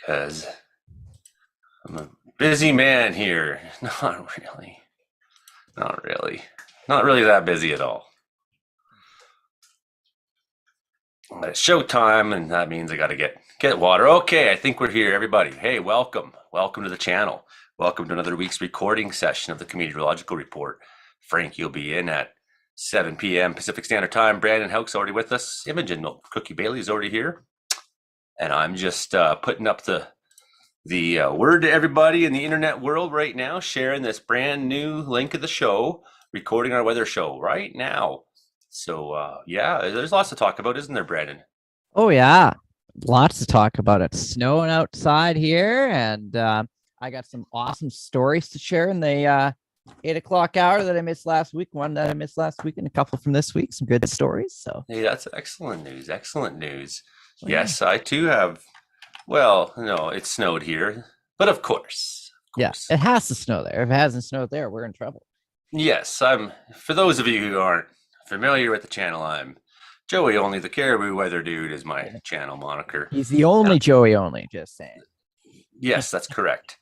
because I'm a busy man here. Not really. Not really. Not really that busy at all. But it's showtime, and that means I got to get water. Okay, I think we're here, everybody. Hey, welcome to the channel. Welcome to another week's recording session of the Comedeorological Report. Frank, you'll be in at 7 p.m. Pacific Standard Time. Brandon Hauk's already with us. Imogen Milk Cookie Bailey is already here, and I'm just putting up the word to everybody in the internet world right now, sharing this brand new link of the show, recording our weather show right now. So yeah, there's lots to talk about, isn't there, Brandon? Oh yeah, lots to talk about. It's snowing outside here, and I got some awesome stories to share in the 8 o'clock hour that I missed last week, one that I missed last week, and a couple from this week. Some good stories. So hey, that's excellent news. Excellent news. Well, yes, I too have. Well, no, it snowed here, but of course. Yeah, it has to snow there. If it hasn't snowed there, we're in trouble. Yes, for those of you who aren't familiar with the channel, I'm Joey Only, the Caribou Weather Dude is my channel moniker. He's the only Joey Only, just saying. Yes, that's correct.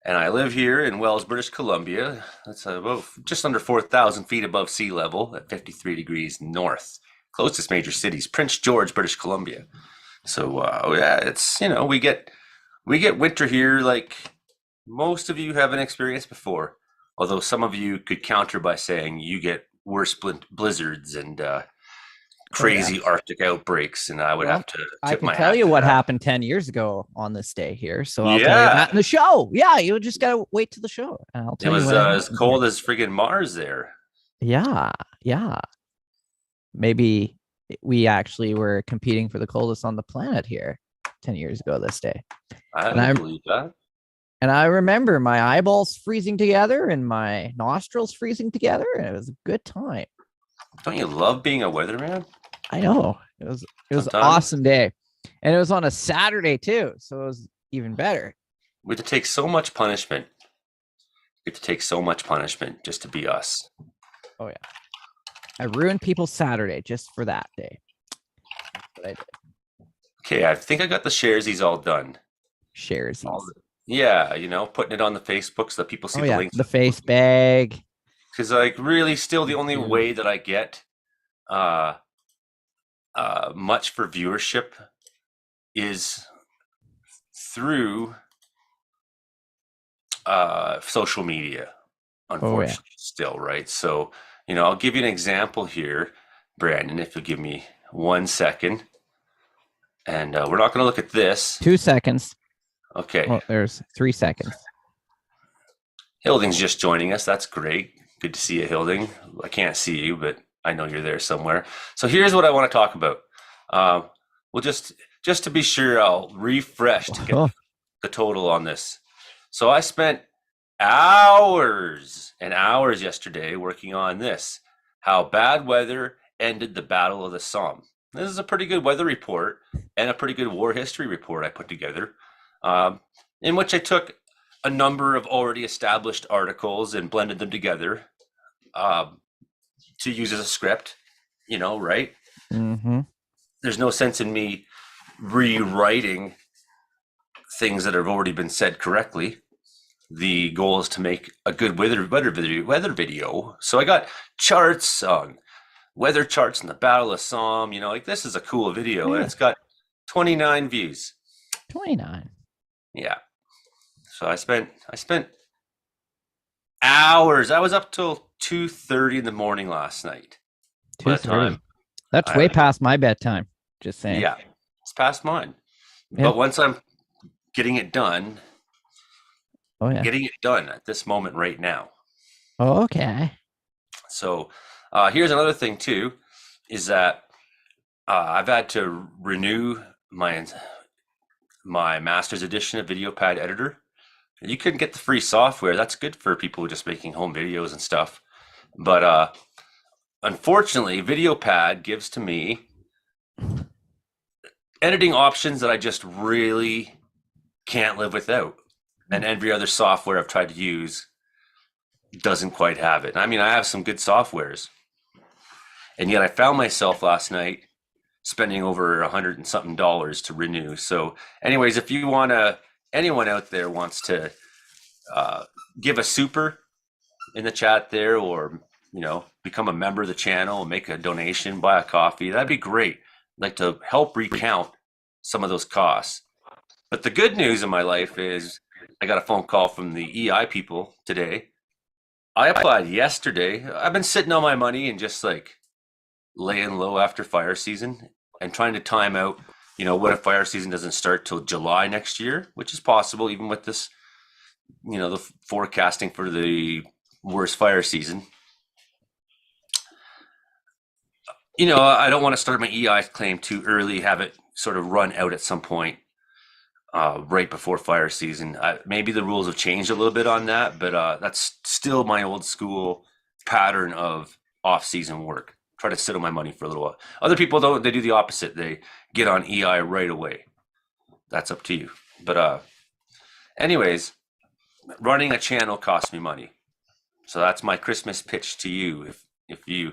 And I live here in Wells, British Columbia. That's about just under 4,000 feet above sea level at 53 degrees north. Closest major city is Prince George, British Columbia. So yeah, it's, we get winter here like most of you haven't experienced before. Although some of you could counter by saying you get worse blizzards and crazy Arctic outbreaks, and I would have to tip my hat. I can tell you what that. happened 10 years ago on this day here, so I'll tell you that in the show. Yeah, you just gotta wait to the show. And I'll tell it you was as cold as friggin' Mars there. Yeah. Maybe we actually were competing for the coldest on the planet here 10 years ago this day. I believe that. And I remember my eyeballs freezing together and my nostrils freezing together, and it was a good time. Don't you love being a weatherman? I know. It was an awesome day. And it was on a Saturday too, so it was even better. We had to take so much punishment. Just to be us. Oh yeah. I ruined people's Saturday just for that day. That's what I did. Okay, I think I got the sharesies all done. Sharesies. Yeah, putting it on the Facebook so that people see the links. The face bag. Because really still the only way that I get much for viewership is through social media, unfortunately. Still, right? So, I'll give you an example here, Brandon, if you'll give me 1 second. And we're not going to look at this. 2 seconds. Okay. Well, there's 3 seconds. Hilding's just joining us. That's great. Good to see you, Hilding. I can't see you, but I know you're there somewhere. So here's what I want to talk about. We'll just to be sure, I'll refresh to get the total on this. So I spent hours and hours yesterday working on this. How bad weather ended the Battle of the Somme. This is a pretty good weather report and a pretty good war history report I put together, in which I took a number of already established articles and blended them together to use as a script, right? Mm-hmm. There's no sense in me rewriting things that have already been said correctly. The goal is to make a good weather video. So I got charts on weather charts in the Battle of Somme. This is a cool video, and it's got 29 views. 29. Yeah. So I spent hours. I was up till 2:30 in the morning last night. 2:30. That's way past my bedtime. Just saying. Yeah, it's past mine. Yeah. But once I'm getting it done, getting it done at this moment right now. Oh, okay. So here's another thing too, is that I've had to renew my master's edition of VideoPad Editor. You couldn't get the free software. That's good for people who are just making home videos and stuff. But unfortunately, VideoPad gives to me editing options that I just really can't live without. And every other software I've tried to use doesn't quite have it. I mean, I have some good softwares. And yet I found myself last night spending over $100 and something to renew. So anyways, if you want to anyone out there wants to give a super in the chat there, or become a member of the channel, make a donation, buy a coffee, that'd be great. I'd like to help recount some of those costs. But the good news in my life is I got a phone call from the EI people today. I applied yesterday. I've been sitting on my money and just like laying low after fire season and trying to time out, what if fire season doesn't start till July next year, which is possible even with this, the forecasting for the worst fire season. I don't want to start my EI claim too early, have it sort of run out at some point right before fire season. Maybe the rules have changed a little bit on that, but that's still my old school pattern of off-season work. Try to sit on my money for a little while. Other people don't. They do the opposite. They get on EI right away. That's up to you. But anyways, running a channel costs me money. So that's my Christmas pitch to you. If you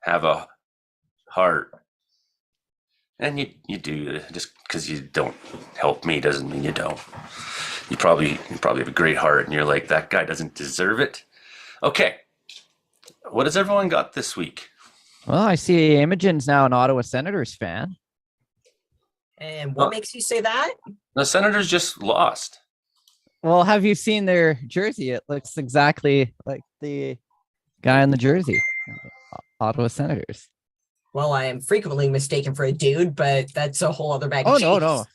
have a heart, and you do, just because you don't help me doesn't mean you don't. You probably have a great heart, and you're like, that guy doesn't deserve it. Okay, what has everyone got this week? Well, I see Imogen's now an Ottawa Senators fan. And what makes you say that? The Senators just lost. Well, have you seen their jersey? It looks exactly like the guy in the jersey. Ottawa Senators. Well, I am frequently mistaken for a dude, but that's a whole other bag of no.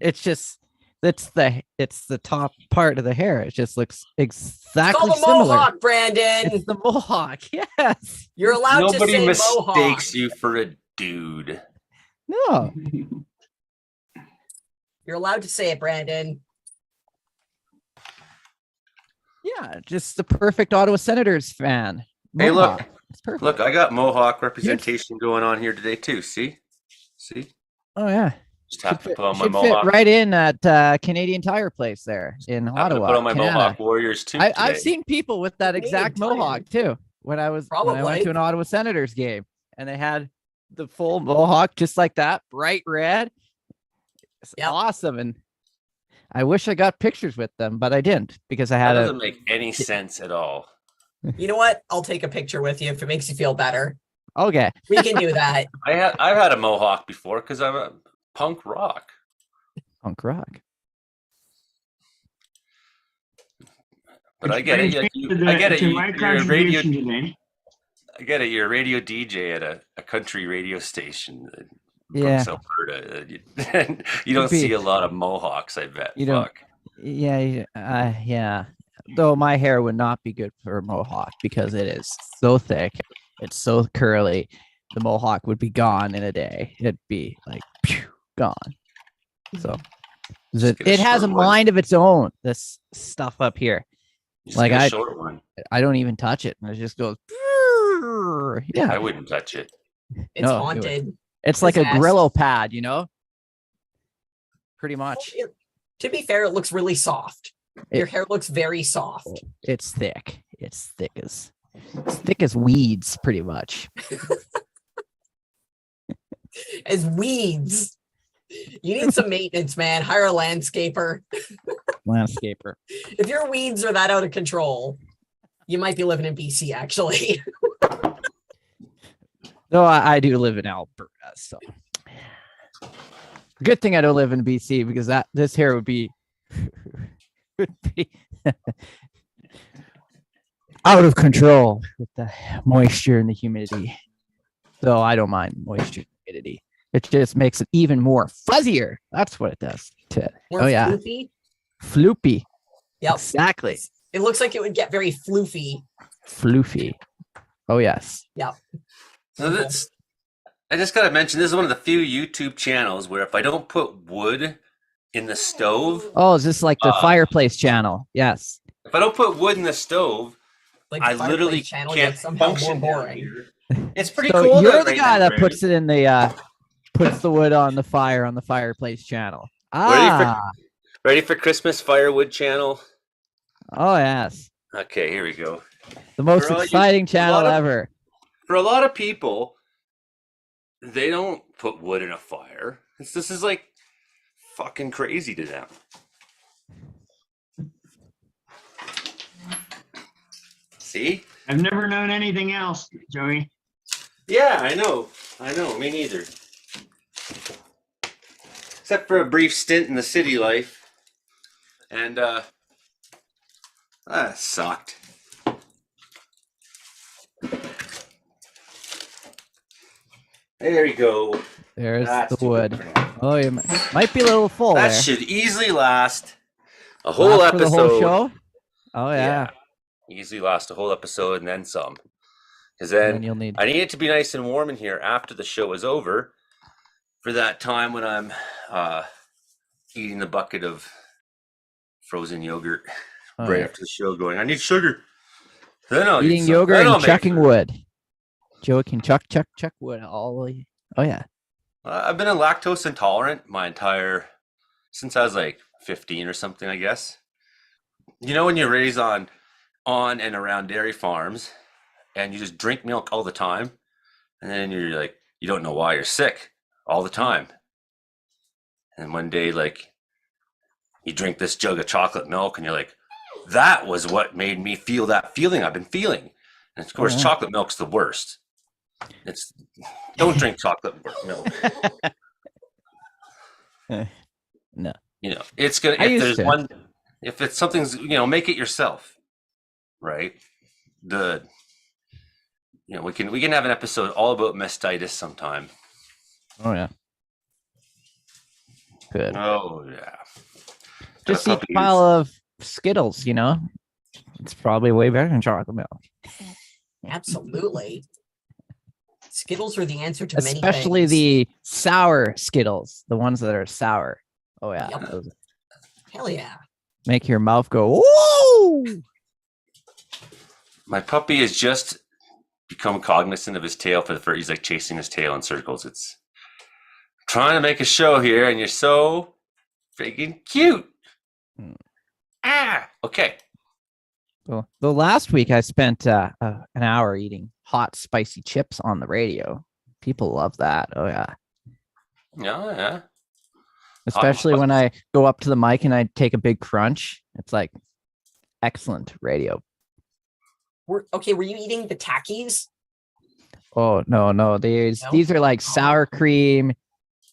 It's just it's the top part of the hair. It just looks exactly it's called a similar. mohawk, Brandon. It's the mohawk. Yes. You're allowed Nobody to say mistakes mohawk. you for a dude. No. You're allowed to say it, Brandon. Yeah, just the perfect Ottawa Senators fan. Hey, Mohawk. look. It's perfect. Look, I got mohawk representation going on here today too. See? Oh yeah. Just have to Should put on my fit mohawk. right in at Canadian Tire place there in Have to Ottawa. put on my Canada. mohawk Warriors too. I've today. seen people with that exact Canadian Tire. mohawk too. When I went Probably. to an Ottawa Senators game, and they had the full mohawk just like that, bright red. It's Yep. awesome, and I wish I got pictures with them, but I didn't because I That had doesn't make any sense at all. You know what? I'll take a picture with you if it makes you feel better. Okay. We can do that. I've had a mohawk before because I'm a punk rock. Punk rock. But I get it. I get it. You're a radio. I get it. You're a radio DJ at a country radio station. Yeah. From Alberta. You don't see a lot of mohawks, I bet. You don't. Fuck. Yeah. Yeah. Though my hair would not be good for a mohawk because it is so thick. It's so curly. The mohawk would be gone in a day. It'd be like gone. So Just get a it has a short one. mind of its own. This stuff up here. Just Like get a I- short one. I don't even touch it. It just goes. Yeah. I wouldn't touch it. It's No, haunted. It's like a Possessed. Brillo pad, pretty much. To be fair, it looks really soft. Your It- hair looks very soft. It's thick. It's thick as weeds, pretty much. As weeds. You need some maintenance, man. Hire a landscaper. Landscaper. If your weeds are that out of control, you might be living in BC, actually. Though I do live in Alberta, so good thing I don't live in BC because this hair would be out of control with the moisture and the humidity. So I don't mind moisture and humidity. It just makes it even more fuzzier. That's what it does. More Oh yeah, floofy. floopy. Yep. Exactly. It looks like it would get very floofy. Floofy. Oh yes. So that's. I just gotta mention, this is one of the few YouTube channels where if I don't put wood in the stove, Oh, is this like the fireplace channel? Yes. if I don't put wood in the stove, Like I the fireplace literally channel can't gets somehow more function down boring. here. It's pretty So cool. you're the guy that puts it in the puts the wood on the fireplace channel. Ready for Christmas firewood channel? Oh yes. Okay, here we go. The most For all you- exciting a channel lot of- ever. For a lot of people, they don't put wood in a fire. This is like fucking crazy to them. See? I've never known anything else, Joey. Yeah, I know. Me neither. Except for a brief stint in the city life. And, that sucked. There you go. There's That's the too wood. good for now. Oh, you might be a little full That there. should easily last a whole Last for episode. the whole show? Oh, yeah. Easily last a whole episode and then some. Because And then then you'll need. I need it to be nice and warm in here after the show is over for that time when I'm eating the bucket of frozen yogurt Oh, right yeah. after the show going, I need sugar. Then I'll Eating eat some. yogurt Then I'll and make chucking food. wood. Joe can chuck wood all the way. Oh, yeah. I've been a lactose intolerant since I was like 15 or something, I guess. You know, when you're raised on and around dairy farms and you just drink milk all the time, and then you're like, you don't know why you're sick all the time. And one day, like, you drink this jug of chocolate milk and you're like, that was what made me feel that feeling I've been feeling. And of course, yeah. chocolate milk's the worst. Don't drink chocolate milk. No. You know, it's gonna. I If used there's to. one, if it's something's, make it yourself, right? We can have an episode all about mastitis sometime. Oh, yeah. Good. Oh yeah. Just Got eat a a couple pile of Skittles, It's probably way better than chocolate milk. Absolutely. Skittles are the answer to many Especially things. the sour Skittles, the ones that are sour. Oh, yeah. Yep. Those Hell yeah. make your mouth go, whoa! My puppy has just become cognizant of his tail for the first. He's like chasing his tail in circles. It's trying to make a show here, and you're so freaking cute. Okay. Well, the last week I spent an hour eating hot, spicy chips on the radio. People love that. Oh, yeah. Yeah. Especially when I go up to the mic and I take a big crunch. It's like excellent radio. Were you eating the Takis? Oh, no. These are like sour cream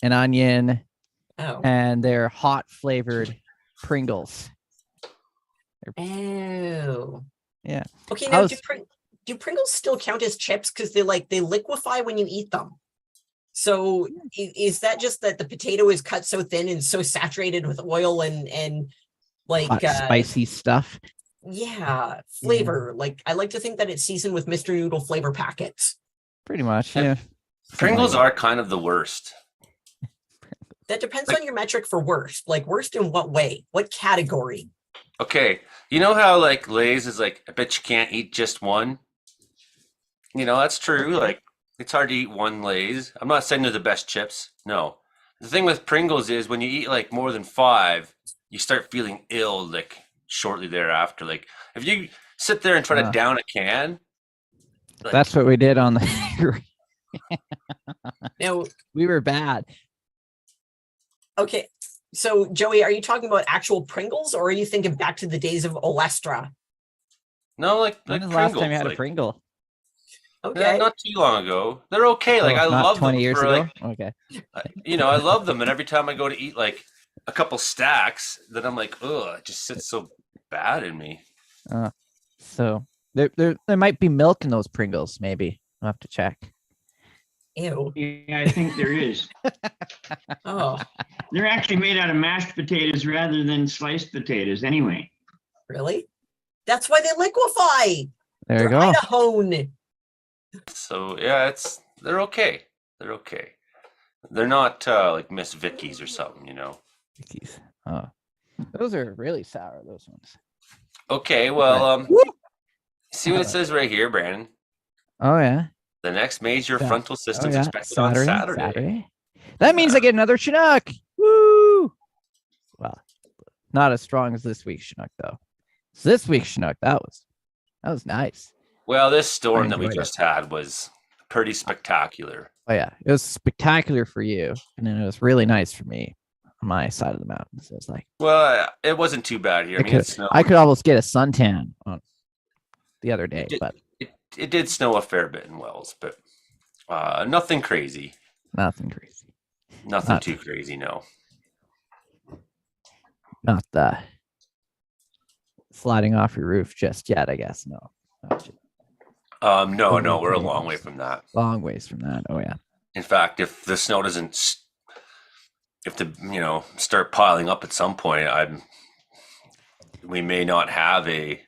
and onion, Oh. and they're hot flavored Pringles. Oh. Yeah. Okay, now How's- do Pringles still count as chips because they liquefy when you eat them? So is that just that the potato is cut so thin and so saturated with oil and like Hot, spicy stuff. yeah, flavor. Like I like to think that it's seasoned with Mr. Noodle flavor packets. Pretty much. Yeah. Yeah. Pringles Something like are kind of the worst. That depends on your metric for worst. Like worst in what way? What category? Okay, you know how like Lay's is like, I bet you can't eat just one. That's true. Like it's hard to eat one Lay's. I'm not saying they're the best chips. No, the thing with Pringles is when you eat like more than 5, you start feeling ill like shortly thereafter. Like if you sit there and try to down a can, like, That's what we did on the. Now, We were bad. okay. So Joey, are you talking about actual Pringles or are you thinking back to the days of Olestra? no, like When like was the last time Pringles, you had a like, Pringle? Okay. not too long ago. They're okay. Like I Not love 20 them years for, ago. like, Okay. I love them, and every time I go to eat like a couple stacks, then I'm like, ugh, it just sits so bad in me. So there might be milk in those Pringles. Maybe I'll have to check. Ew. Yeah, I think there is. Oh, They're actually made out of mashed potatoes rather than sliced potatoes anyway. really? That's why they liquefy. There you They're go. Idahoan. So yeah, they're okay. They're okay. They're not like Miss Vicky's or something, Cookies. Oh, those are really sour. Those ones. Okay, well, Whoop. see what it says right here, Brandon. Oh yeah. The next major Yeah. frontal Oh, system is yeah. expected on Saturday. That means I get another Chinook. Woo! Well, not as strong as this week's Chinook though. So this week's Chinook, that was nice. Well, this storm that we enjoyed it. just had was pretty spectacular. Oh yeah, it was spectacular for you, and then it was really nice for me. my side of the mountain. So it's like Well, it wasn't too bad here. I mean, it snowed. I could almost get a suntan on the other day, It did, but it did snow a fair bit in Wells, but nothing crazy. nothing crazy. Nothing too crazy, no. Not the sliding off your roof just yet, I guess. No. No, we're a long way from that. Long ways from that. Oh yeah. In fact, if the snow doesn't, if the start piling up at some point, we may not have a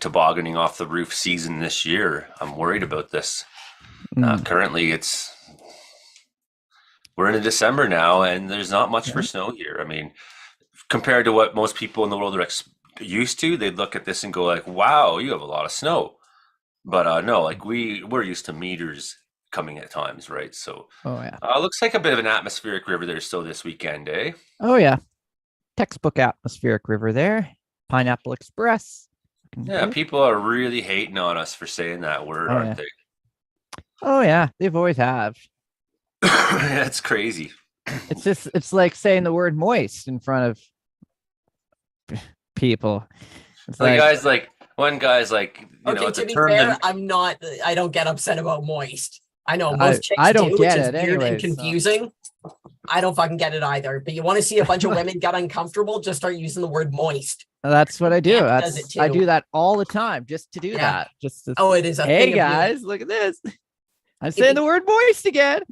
tobogganing off the roof season this year. I'm worried about this. Currently, we're into December now, and there's not much for snow here. I mean, compared to what most people in the world are used to, they'd look at this and go like, "Wow, you have a lot of snow." But no, like we're used to meters coming at times, right? So, looks like a bit of an atmospheric river there still this weekend, eh? Oh yeah, textbook atmospheric river there. Pineapple Express. Yeah, people are really hating on us for saying that word, aren't they? Oh yeah, they've always have. That's crazy. It's like saying the word moist in front of people. It's one guy's like, okay, to be fair, I don't get upset about moist. I know most chicks I don't do, get which is it weird anyways, and confusing. So. I don't fucking get it either. But you want to see a bunch of women get uncomfortable, just start using the word moist. That's what I do. I do that all the time just to do that. Just to, it is a hey thing guys, look at this. I'm saying the word moist again.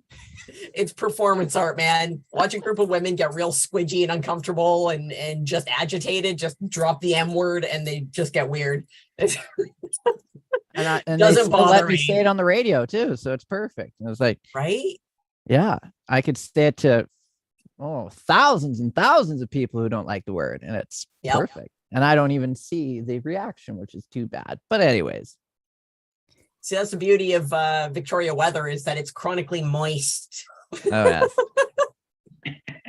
It's performance art, man. Watch a group of women get real squidgy and uncomfortable and just agitated, just drop the M word and they just get weird. and doesn't bother let me say it on the radio too, so it's perfect. And it was like, right? Yeah, I could say it to thousands and thousands of people who don't like the word, and it's perfect. And I don't even see the reaction, which is too bad. But anyways. See, that's the beauty of Victoria weather is that it's chronically moist. Oh, yes.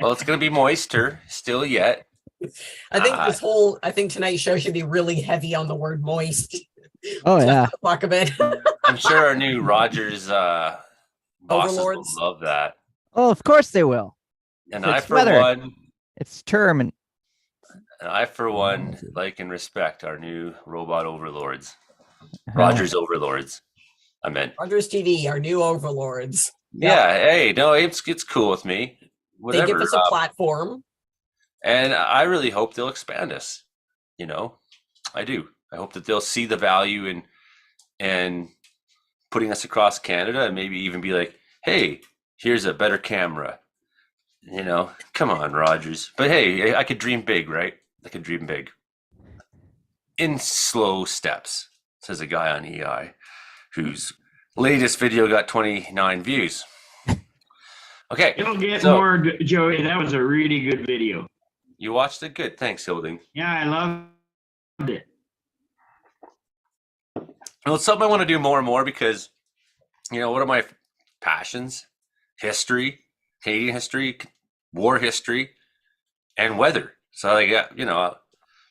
Well, it's going to be moister still yet. I think tonight's show should be really heavy on the word moist. Oh, yeah. Talk a bit. I'm sure our new Rogers bosses Overlords will love that. Oh, of course they will. And I, for one, it's term. And I, for one, like and respect our new robot overlords. Rogers overlords. I meant Rogers TV, our new overlords. Yeah, hey, no, it's cool with me. Whatever. They give us a platform. And I really hope they'll expand us. I do. I hope that they'll see the value in putting us across Canada and maybe even be like, hey, here's a better camera. Come on, Rogers. But hey, I could dream big, right? I could dream big. In slow steps, says a guy on EI whose latest video got 29 views. Okay. It'll get more, Joey. That was a really good video. You watched it? Good. Thanks, Hilding. Yeah, I loved it. Well, it's something I want to do more and more because, one of my passions, history, Canadian history, war history, and weather. So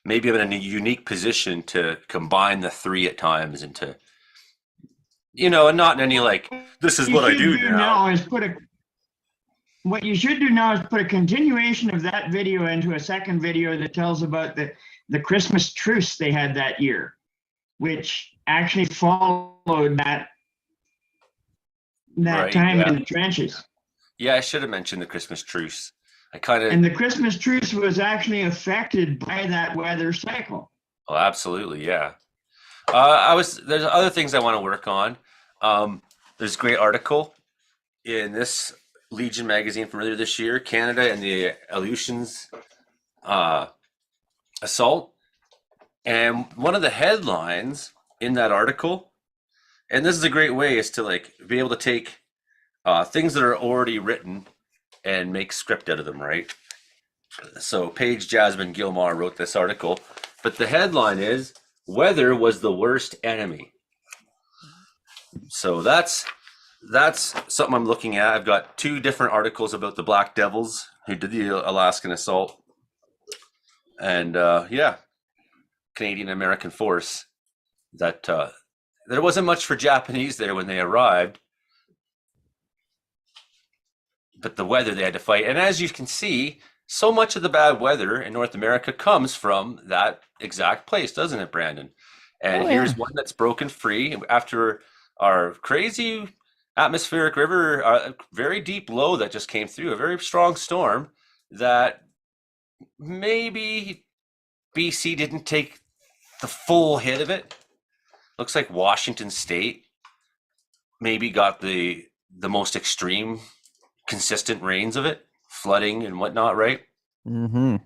maybe I'm in a unique position to combine the three at times and to, and not in any this is what I do now. What you should do now is put a continuation of that video into a second video that tells about the Christmas truce they had that year, which actually followed that time in the trenches. Yeah, I should have mentioned the Christmas truce. And the Christmas truce was actually affected by that weather cycle. Oh, absolutely, yeah. There's other things I want to work on. There's a great article in this Legion magazine from earlier this year, Canada and the Aleutians assault. And one of the headlines in that article, and this is a great way, is to be able to take things that are already written and make script out of them, right? So Paige Jasmine Gilmore wrote this article, but the headline is "Weather was the worst enemy." So that's something I'm looking at. I've got two different articles about the Black Devils who did the Alaskan assault, and Canadian American force. That there wasn't much for Japanese there when they arrived, but the weather they had to fight. And as you can see, so much of the bad weather in North America comes from that exact place, doesn't it, Brandon? And Oh, here's yeah. one that's broken free after our crazy atmospheric river, very deep low that just came through, a very strong storm that maybe BC didn't take the full hit of it. Looks like Washington State maybe got the most extreme, consistent rains of it, flooding and whatnot, right? Mm-hmm.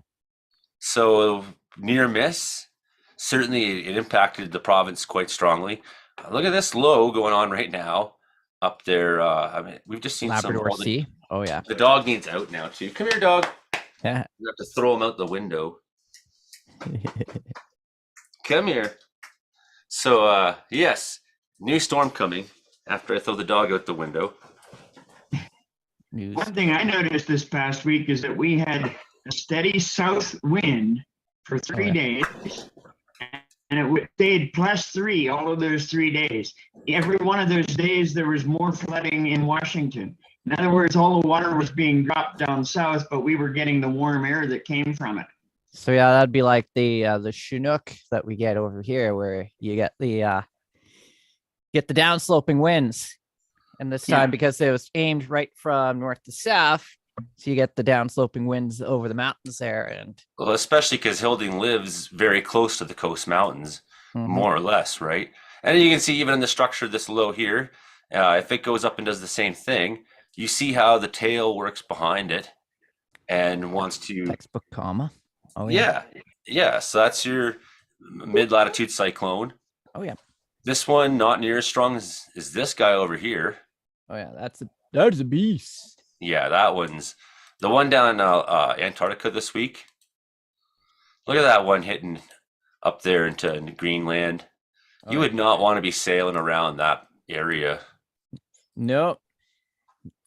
So near miss. Certainly, it impacted the province quite strongly. Look at this low going on right now up there. I mean, we've just seen Labrador some. Sea. Oh, yeah. The dog needs out now too. Come here, dog. Yeah. You have to throw him out the window. Come here. So, yes, new storm coming after I throw the dog out the window. News. One thing I noticed this past week is that we had a steady south wind for 3 days, and it stayed +3 all of those 3 days. Every one of those days, there was more flooding in Washington. In other words, all the water was being dropped down south, but we were getting the warm air that came from it. So yeah, that'd be like the Chinook that we get over here, where you get the downsloping winds, and this time because it was aimed right from north to south, so you get the downsloping winds over the mountains there. And Well, especially because Hilding lives very close to the coast mountains, more or less, right? And you can see even in the structure of this low here, if it goes up and does the same thing, you see how the tail works behind it and wants to. textbook comma. Oh Yeah. So that's your mid-latitude cyclone. Oh yeah. This one not near as strong as this guy over here. Oh yeah. That's a beast. Yeah, that one's the one down Antarctica this week. Look at that one hitting up there into Greenland. Oh, You would not want to be sailing around that area. Nope.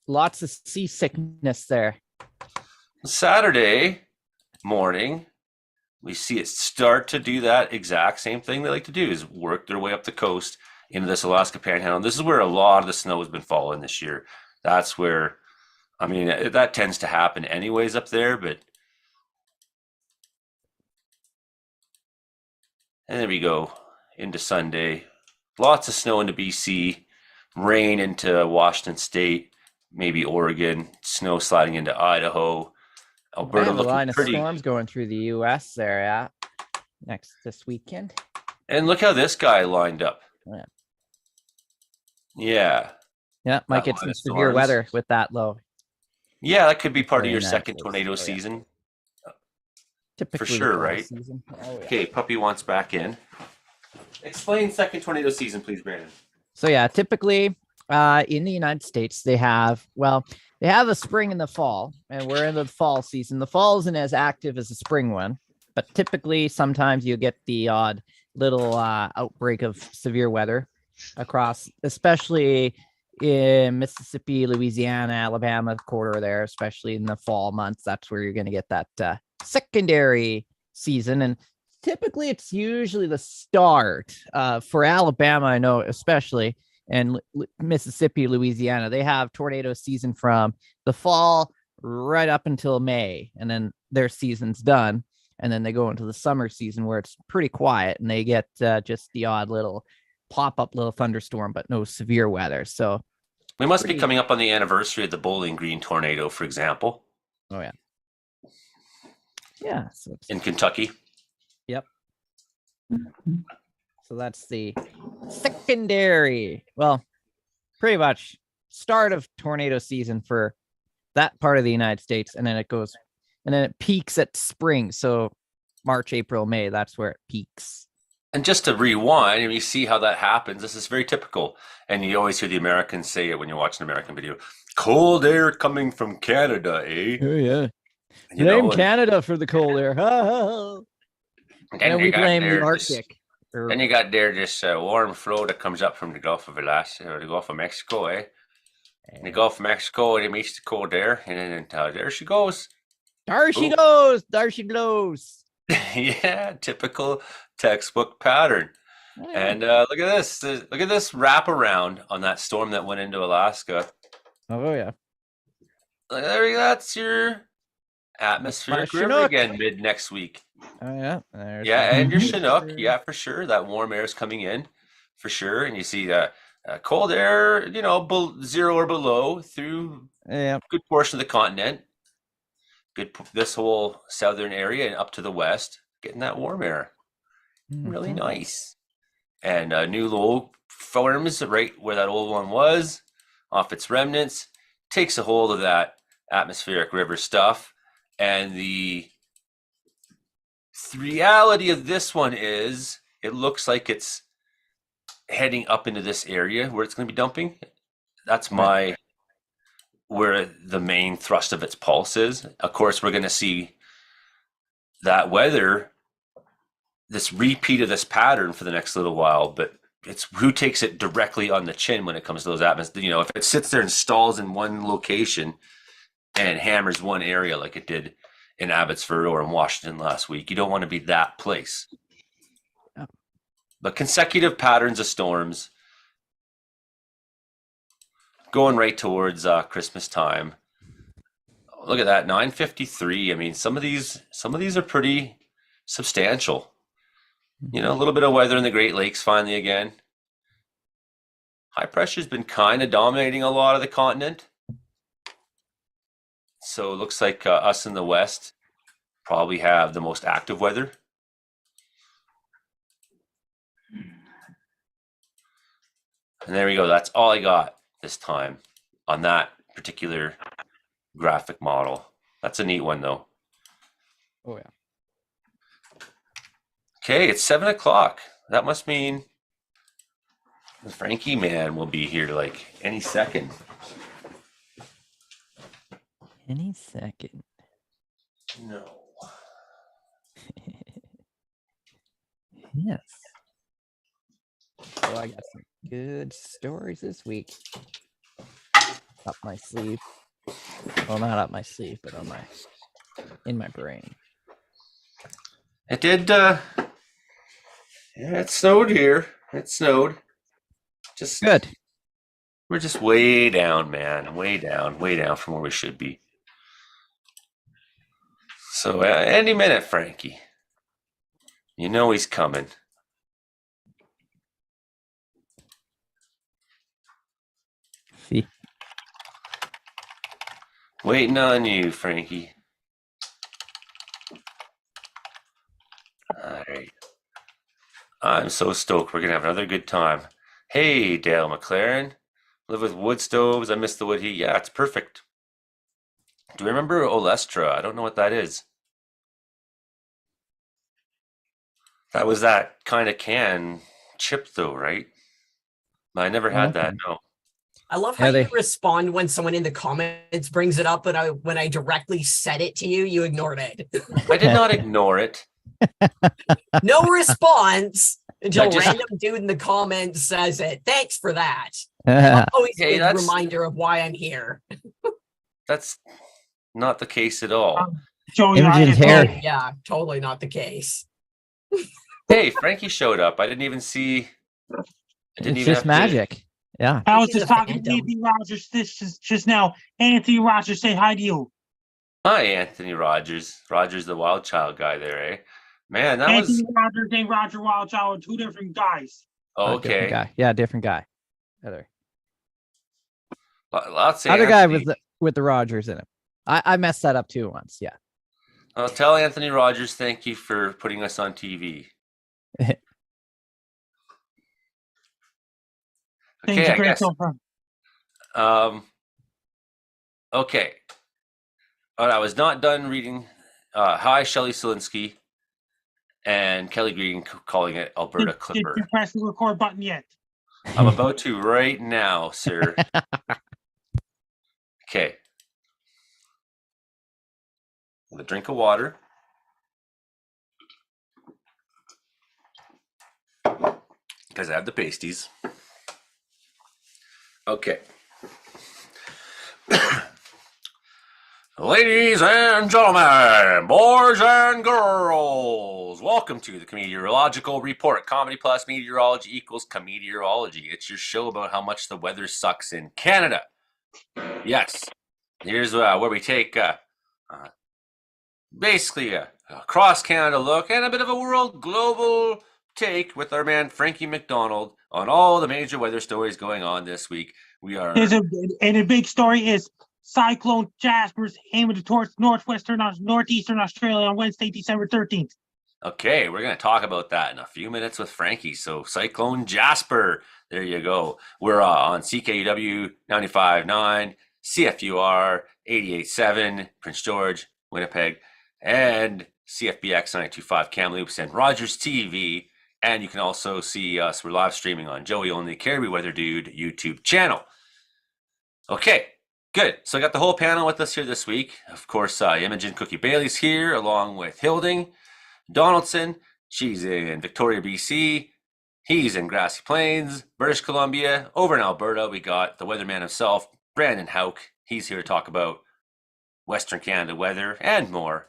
Lots of seasickness there. Saturday morning, we see it start to do that exact same thing they like to do, is work their way up the coast into this Alaska Panhandle. And this is where a lot of the snow has been falling this year. That's where, I mean, that tends to happen anyways up there, but. And there we go into Sunday. Lots of snow into BC, rain into Washington State, maybe Oregon, snow sliding into Idaho. Alberta I have a line looking of pretty. storms going through the U.S. there, yeah. This weekend. And look how this guy lined up. Yeah. Yeah. Yeah, might That get line some of severe storms. weather with that low. Yeah, that could be part of Very your nice. second Oh, tornado yeah. season. Typically the sure, fall right? season. Oh, yeah. Okay, Puppy wants back in. Explain second tornado season, please, Brandon. So yeah, typically in the United States, they have a spring and the fall, and we're in the fall season. The fall isn't as active as the spring one, but typically sometimes you get the odd little outbreak of severe weather across, especially in Mississippi, Louisiana, Alabama corridor there, especially in the fall months. That's where you're going to get that secondary season. And typically it's usually the start for Alabama, I know, especially, and Mississippi, Louisiana. They have tornado season from the fall right up until May, and then their season's done. And then they go into the summer season where it's pretty quiet, and they get just the odd little pop-up little thunderstorm, but no severe weather. So we must be coming up on the anniversary of the Bowling Green tornado, for example. Oh yeah. Yeah. So in Kentucky. Yep. So that's the secondary. Well, pretty much start of tornado season for that part of the United States, and then it peaks at spring. So March, April, May, that's where it peaks. And just to rewind, and you see how that happens, this is very typical. And you always hear the Americans say it when you're watching an American video. Cold air coming from Canada, eh? Oh, yeah. You Blame know, and Canada for the cold air. then And you we got blame there the this- Arctic. Then you got there this warm flow that comes up from the Gulf of Alaska, or the Gulf of Mexico, eh? In the Gulf of Mexico, it meets the cold air, and then there she goes. There she Ooh. goes. There she blows. Yeah, typical textbook pattern. And look at this. Look at this wraparound on that storm that went into Alaska. Oh, yeah. That's your atmospheric river Chinook. again mid next week. Oh yeah, there's Yeah, that. and your Mhm. Chinook, yeah, for sure. That warm air is coming in, for sure. And you see cold air, 0 or below through Yeah. a good portion of the continent. This whole southern area and up to the west, getting that warm air. Really Mhm. nice. And new low forms right where that old one was, off its remnants, takes a hold of that atmospheric river stuff. And the reality of this one is it looks like it's heading up into this area where it's going to be dumping. That's where the main thrust of its pulse is. Of course, we're going to see that weather, this repeat of this pattern for the next little while, but it's who takes it directly on the chin when it comes to those atmospheres. If it sits there and stalls in one location and hammers one area like it did in Abbotsford or in Washington last week, you don't want to be that place. Yeah. But consecutive patterns of storms going right towards Christmas time. Look at that, 9:53. I mean, some of these are pretty substantial. A little bit of weather in the Great Lakes finally again. High pressure's been kind of dominating a lot of the continent. So it looks like us in the west probably have the most active weather. And there we go. That's all I got this time on that particular graphic model. That's a neat one, though. Oh yeah. Okay, it's 7 o'clock. That must mean the Frankie man will be here like any second. Any second. No. Yes. Oh, I got some good stories this week. Up my sleeve. Well, not up my sleeve, but in my brain. It did. Yeah, it snowed here. It snowed. Just Good. We're just way down, man. Way down from where we should be. So any minute, Frankie. You know he's coming. See. Waiting on you, Frankie. All right. I'm so stoked. We're going to have another good time. Hey, Dale McLaren. Live with wood stoves. I miss the wood heat. Yeah, it's perfect. Do you remember Olestra? I don't know what that is. That was that kind of can chip, though, right? I never had that, Okay. no. I love how Yeah, you respond when someone in the comments brings it up, but when I directly said it to you, you ignored it. I did not ignore it. No response until just- random dude in the comments says it. Thanks for that. Always Hey, a good that's- reminder of why I'm here. That's not the case at all. Joey, Imogen's I- hair. Yeah, totally not the case. Hey, Frankie showed up. I didn't even see. I didn't It's even just have to- magic. Yeah. I was He's just a talking to phantom. Anthony Rogers just now. Anthony Rogers, say hi to you. Hi, Anthony Rogers. Rogers, the wild child guy there, eh? Man, that Anthony was Rogers and Roger Wildchild are two different guys. Different okay. guy. Yeah, different guy. Other Lots of other guy Anthony. with the Rogers in him. I messed that up too once. Yeah. I'll tell Anthony Rogers thank you for putting us on TV. Thank Okay, you, I great guess. girlfriend. Okay. I was not done reading. Hi, Shelley Selinsky and Kelly Green calling it Alberta Did Clipper. you press the record button yet? I'm about to right now, sir. Okay. With a drink of water. Because I have the pasties. Okay. Ladies and gentlemen, boys and girls, welcome to the Comedeorological Report. Comedy plus meteorology equals Comedeorology. It's your show about how much the weather sucks in Canada. Yes, Here's where we take basically a cross Canada look and a bit of a world global take with our man Frankie McDonald on all the major weather stories going on this week. We are And a big story is Cyclone Jasper's aiming towards northeastern Australia on Wednesday, December 13th. okay. We're going to talk about that in a few minutes with Frankie. So Cyclone Jasper, there you go. We're on CKUW 95.9, CFUR 88.7, Prince George, Winnipeg, and CFBX 92.5 Kamloops and Rogers TV. And you can also see us. We're live streaming on Joey Only Caribou Weather Dude YouTube channel. Okay, good. So I got the whole panel with us here this week. Of course, Imogen Cookie Bailey's here along with Hilding Donaldson. She's in Victoria, BC. He's in Grassy Plains, British Columbia. Over in Alberta, we got the weatherman himself, Brandon Hauk. He's here to talk about Western Canada weather and more.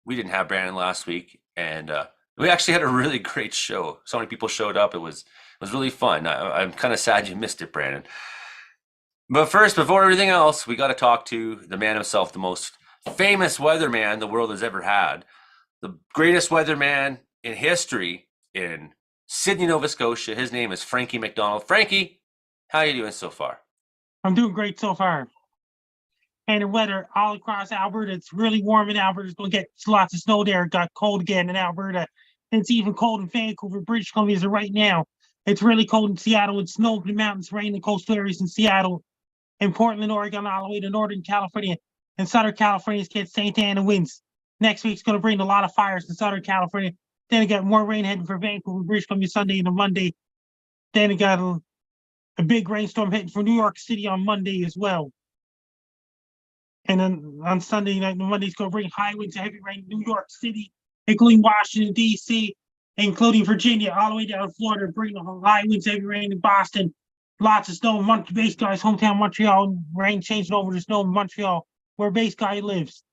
We didn't have Brandon last week, and we actually had a really great show. So many people showed up. It was really fun. I'm kind of sad you missed it, Brandon. But first, before everything else, we got to talk to the man himself, the most famous weatherman the world has ever had, the greatest weatherman in history in Sydney, Nova Scotia. His name is Frankie McDonald. Frankie, how are you doing so far? I'm doing great so far. And the weather all across Alberta, it's really warm in Alberta. It's going to get lots of snow there. It got cold again in Alberta. And it's even cold in Vancouver, British Columbia right now. It's really cold in Seattle. It's snow in the mountains, rain in the coastal areas in Seattle, in Portland, Oregon, all the way to Northern California. And Southern California's get Santa Ana winds. Next week's going to bring a lot of fires in Southern California. Then it got more rain heading for Vancouver, British Columbia Sunday and Monday. Then it got a big rainstorm heading for New York City on Monday as well. And then on Sunday night, Monday's going to bring high winds and heavy rain in New York City, including Washington, D.C., including Virginia, all the way down to Florida, bring high winds, heavy rain in Boston. Lots of snow in Base Guy's hometown, Montreal. Rain changing over to snow in Montreal, where Base Guy lives.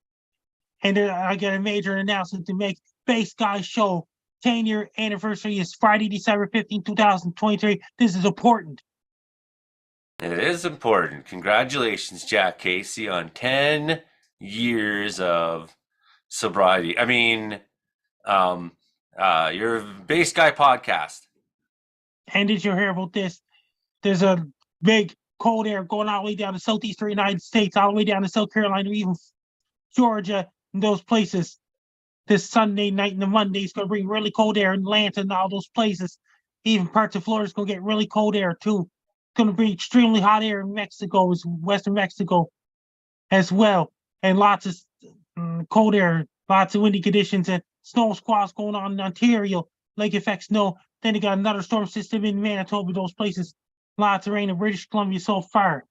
And I got a major announcement to make. Base Guy show 10-year anniversary is Friday, December 15, 2023. This is important. It is important. Congratulations, Jack Casey, on 10 years of sobriety. I mean, your Base Guy podcast. And did you hear about this? There's a big cold air going all the way down to southeastern United States, all the way down to South Carolina, even Georgia, and those places. This Sunday night and the Monday is going to bring really cold air in Atlanta and all those places. Even parts of Florida is going to get really cold air too. It's going to bring extremely hot air in Mexico, Western Mexico as well. And lots of cold air, lots of windy conditions and snow squalls going on in Ontario, lake effect snow. Then you got another storm system in Manitoba, those places. Lots of rain in British Columbia so far.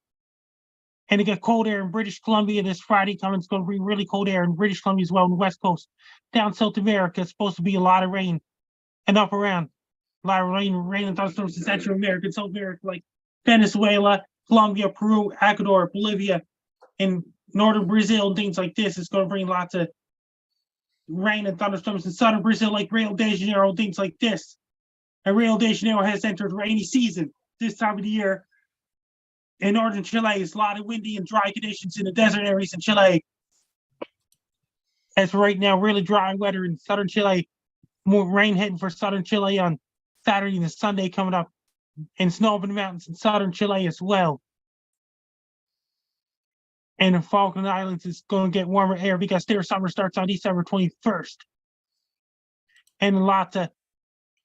And it got cold air in British Columbia this Friday coming. It's going to bring really cold air in British Columbia as well on the West Coast. Down South America, it's supposed to be a lot of rain. And up around, a lot of rain and thunderstorms in Central America and South America, like Venezuela, Colombia, Peru, Ecuador, Bolivia, and northern Brazil and things like this. It's going to bring lots of rain and thunderstorms in southern Brazil, like Rio de Janeiro, things like this. And Rio de Janeiro has entered rainy season this time of the year. In northern Chile, it's a lot of windy and dry conditions in the desert areas in Chile. As for right now, really dry weather in southern Chile. More rain heading for southern Chile on Saturday and Sunday coming up. And snow up in the mountains in southern Chile as well. And the Falkland Islands is going to get warmer air because their summer starts on December 21st. And lots of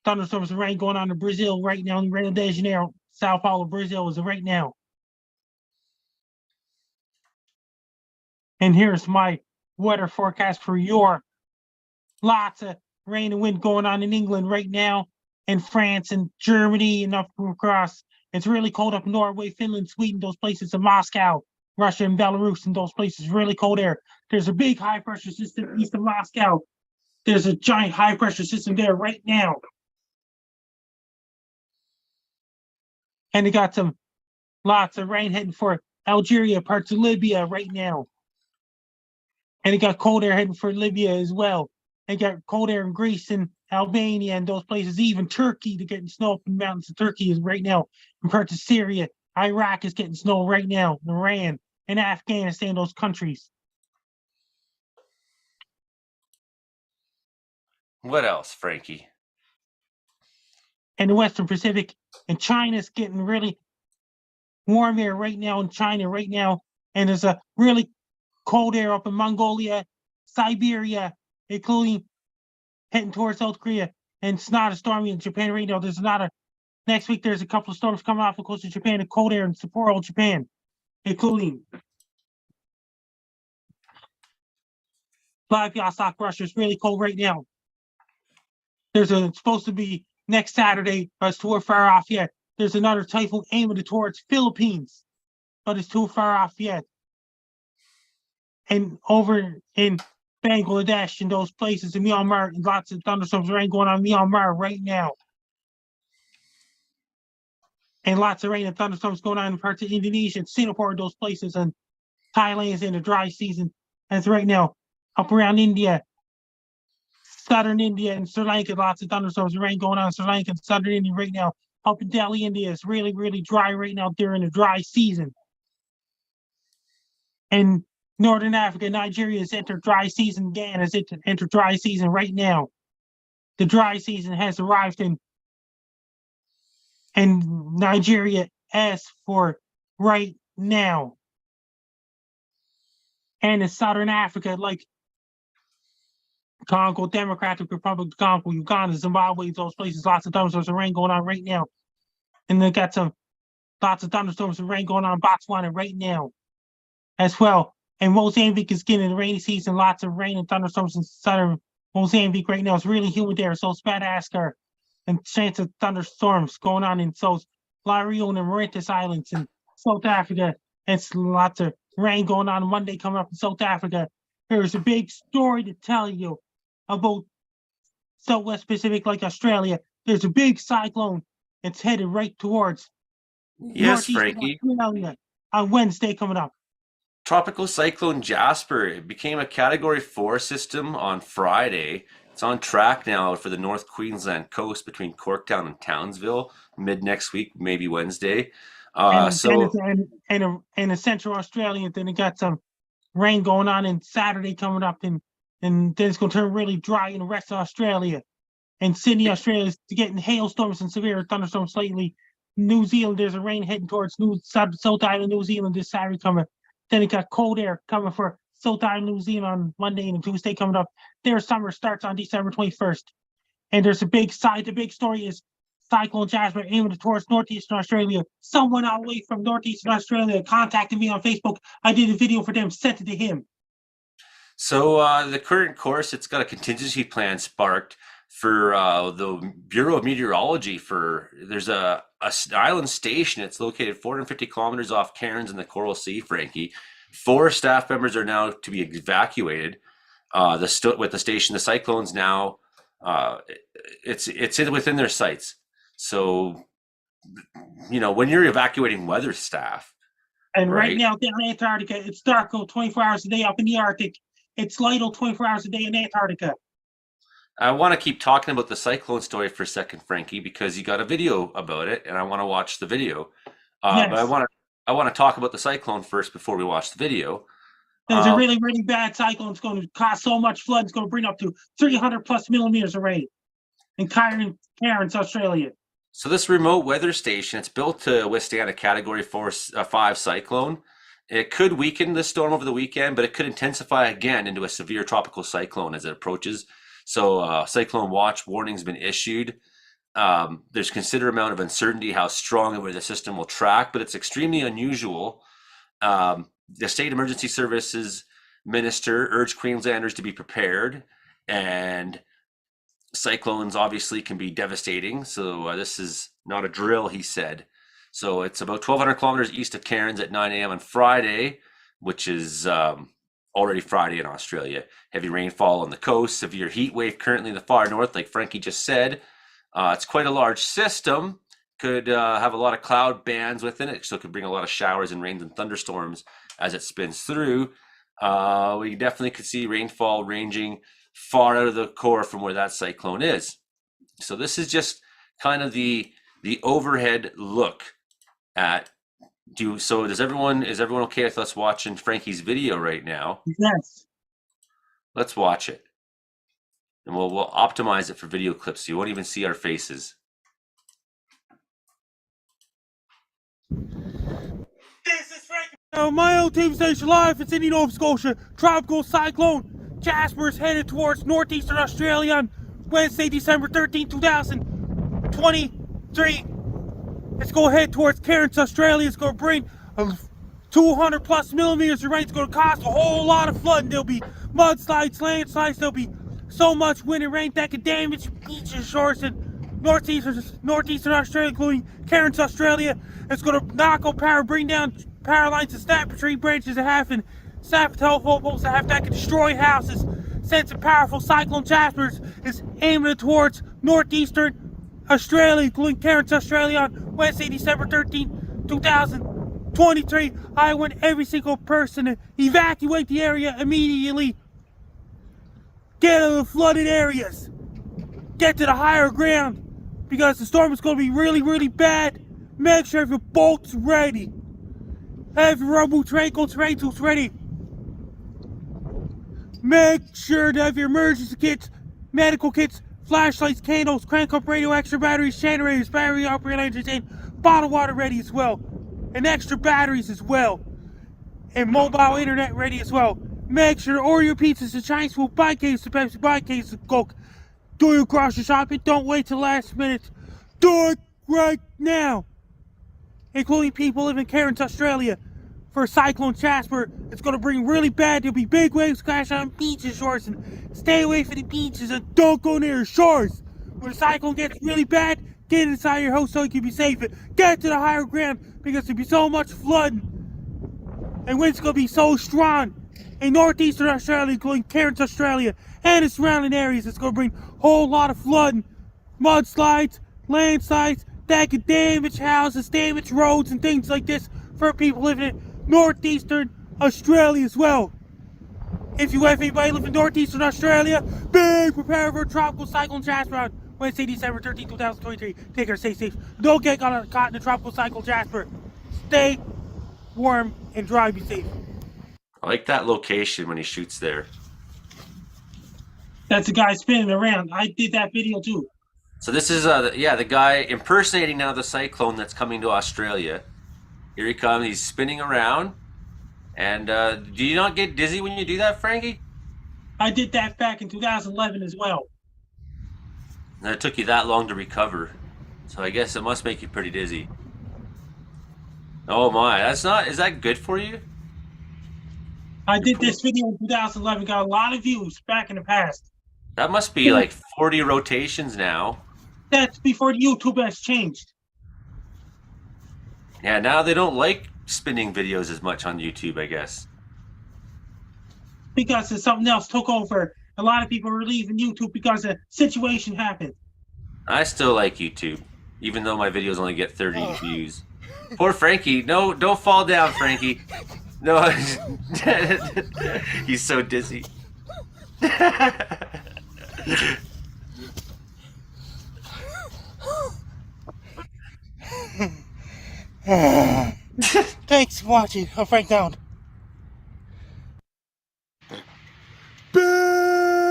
thunderstorms and rain going on in Brazil right now in Rio de Janeiro. Sao Paulo, Brazil is right now. And here's my weather forecast for your lots of rain and wind going on in England right now, in France and Germany and up across. It's really cold up in Norway, Finland, Sweden, those places in Moscow, Russia and Belarus, and those places, really cold air. There's a big high pressure system east of Moscow. There's a giant high pressure system there right now. And they got some lots of rain heading for Algeria, parts of Libya right now. And it got cold air heading for Libya as well. It got cold air in Greece and Albania and those places, even Turkey, to getting snow up in the mountains of Turkey is right now. And parts of Syria, Iraq is getting snow right now, Iran. and Afghanistan, those countries. What else, Frankie? And the Western Pacific, and China's getting really warm air right now in China right now, and there's a really cold air up in Mongolia, Siberia, including heading towards South Korea, and it's not a stormy in Japan right now. Next week there's a couple of storms coming off the coast of Japan and cold air in Sapporo, Japan, including Vladivostok, Russia. It's really cold right now. It's supposed to be next Saturday, but it's too far off yet. There's another typhoon aiming towards Philippines, but it's too far off yet. And over in Bangladesh and those places in Myanmar, lots of thunderstorms rain going on in Myanmar right now. And lots of rain and thunderstorms going on in parts of Indonesia and Singapore, those places, and Thailand is in the dry season. As right now, up around India, southern India and Sri Lanka, lots of thunderstorms and rain going on in Sri Lanka and southern India right now. Up in Delhi, India, it's really, really dry right now during the dry season. And Northern Africa, Nigeria has entered dry season again, has entered dry season right now. The dry season has arrived in Nigeria as for right now. And in Southern Africa, like Congo, Democratic Republic of Congo, Uganda, Zimbabwe, those places, lots of thunderstorms and rain going on right now. And they got lots of thunderstorms and rain going on in Botswana right now as well. And Mozambique is getting the rainy season, lots of rain and thunderstorms in southern Mozambique right now. It's really humid there. So it's Madagascar and chance of thunderstorms going on in South La Reunion and Mauritius Islands in South Africa. It's lots of rain going on Monday coming up in South Africa. There's a big story to tell you about Southwest Pacific, like Australia. There's a big cyclone. It's headed right towards Yes, northeastern Frankie. Australia on Wednesday coming up. Tropical Cyclone Jasper, it became a Category 4 system on Friday. It's on track now for the North Queensland coast between Corktown and Townsville mid next week, maybe Wednesday. And in Central Australia, then it got some rain going on in Saturday coming up, and then it's going to turn really dry in the rest of Australia. And Sydney, Australia is getting hailstorms and severe thunderstorms lately. New Zealand, there's a rain heading towards South Island, New Zealand this Saturday coming. Then it got cold air coming for South Island, New Zealand on Monday and Tuesday coming up. Their summer starts on December 21st. And there's the big story is Cyclone Jasper aiming towards northeastern Australia. Someone all the way from northeastern Australia contacted me on Facebook. I did a video for them, sent it to him. So the current course, it's got a contingency plan sparked for the Bureau of Meteorology. There's an island station. It's located 450 kilometers off Cairns in the Coral Sea, Frankie. 4 staff members are now to be evacuated. With the station, the cyclone's now it's within their sights. So, when you're evacuating weather staff, and right now down in Antarctica, it's dark 24 hours a day up in the Arctic. It's light 24 hours a day in Antarctica. I want to keep talking about the cyclone story for a second, Frankie, because you got a video about it, and I want to watch the video. Yes. But I want to talk about the cyclone first before we watch the video. There's a really, really bad cyclone. It's going to cause so much flood. It's going to bring up to 300 plus millimeters of rain in Cairns, Australia. So this remote weather station, it's built to withstand a Category 5 cyclone. It could weaken the storm over the weekend, but it could intensify again into a severe tropical cyclone as it approaches. So cyclone watch warning's been issued. There's considerable amount of uncertainty how strong and where the system will track, but it's extremely unusual. The State Emergency Services Minister urged Queenslanders to be prepared, and cyclones obviously can be devastating. So this is not a drill, he said. So it's about 1,200 kilometers east of Cairns at 9 a.m. on Friday, which is already Friday in Australia. Heavy rainfall on the coast, severe heat wave currently in the far north, like Frankie just said. It's quite a large system. Could have a lot of cloud bands within it, so it could bring a lot of showers and rains and thunderstorms as it spins through. We definitely could see rainfall ranging far out of the core from where that cyclone is. So this is just kind of the overhead look at So is everyone okay with us watching Frankie's video right now? Yes. Let's watch it. And we'll optimize it for video clips so you won't even see our faces. This is Frankie. My own team station live in Sydney, Nova Scotia. Tropical cyclone Jasper is headed towards northeastern Australia on Wednesday, December 13, 2023. It's going to head towards Cairns, Australia. It's going to bring 200 plus millimeters of rain. It's going to cause a whole lot of flooding. There'll be mudslides, landslides. There'll be so much wind and rain that could damage beaches, shores, and northeastern Australia, including Cairns, Australia. It's going to knock out power, bring down power lines and snap tree branches that have and snap telephone poles that could destroy houses. Since a powerful cyclone Jasper is aiming towards northeastern Australia, including Cairns, Australia, on Wednesday, December 13, 2023. I want every single person to evacuate the area immediately. Get out of the flooded areas. Get to the higher ground because the storm is going to be really, really bad. Make sure your boat's ready. Have your rubber boots, raincoats, rain tools ready. Make sure to have your emergency kits, medical kits, flashlights, candles, crank up radio, extra batteries, generators, battery operated lanterns, and bottled water ready as well. And extra batteries as well. And mobile internet ready as well. Make sure to order your pizzas and Chinese food, buy cases of Pepsi, buy cases of Coke. Do your grocery shopping, don't wait till the last minute. Do it right now. Including people living in Cairns, Australia. For Cyclone Jasper, it's going to bring really bad. There'll be big waves crash on beaches, shores, and stay away from the beaches and don't go near the shores. When the cyclone gets really bad, get inside your house so you can be safe. Get to the higher ground because there'll be so much flooding. And wind's going to be so strong. In northeastern Australia, including Cairns, Australia, and the surrounding areas, it's going to bring a whole lot of flooding, mudslides, landslides that could damage houses, damage roads, and things like this for people living in northeastern Australia as well. If you have anybody living in northeastern Australia, be prepared for a tropical cyclone Jasper on Wednesday, December 13, 2023. Take care, stay safe. Don't get caught in a tropical cyclone Jasper. Stay warm and dry, be safe. I like that location when he shoots there. That's the guy spinning around. I did that video too. So this is the guy impersonating now the cyclone that's coming to Australia. Here he comes. He's spinning around. And do you not get dizzy when you do that, Frankie? I did that back in 2011 as well. And it took you that long to recover. So I guess it must make you pretty dizzy. Oh my, is that good for you? I did this video in 2011, got a lot of views back in the past. That must be like 40 rotations now. That's before YouTube has changed. Yeah, now they don't like spinning videos as much on YouTube, I guess. Because something else took over. A lot of people were leaving YouTube because a situation happened. I still like YouTube, even though my videos only get 30 views. Poor Frankie. No, don't fall down, Frankie. No, he's so dizzy. Thanks for watching. I'm Frank Down. Bitcoin!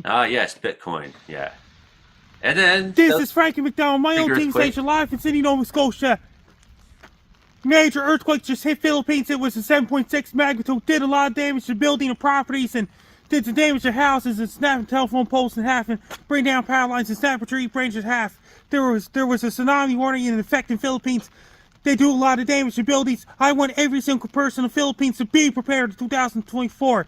Ah, yes, Bitcoin. Yeah. And then This is Frankie McDowell, my own team earthquake. station live in Sydney, Nova Scotia. Major earthquake just hit Philippines. It was a 7.6 magnitude. Did a lot of damage to building and properties and did some damage to houses and snapped telephone poles in half and bring down power lines and snap tree branches in half. There was a tsunami warning in effect in Philippines. They do a lot of damage to buildings. I want every single person in the Philippines to be prepared in 2024.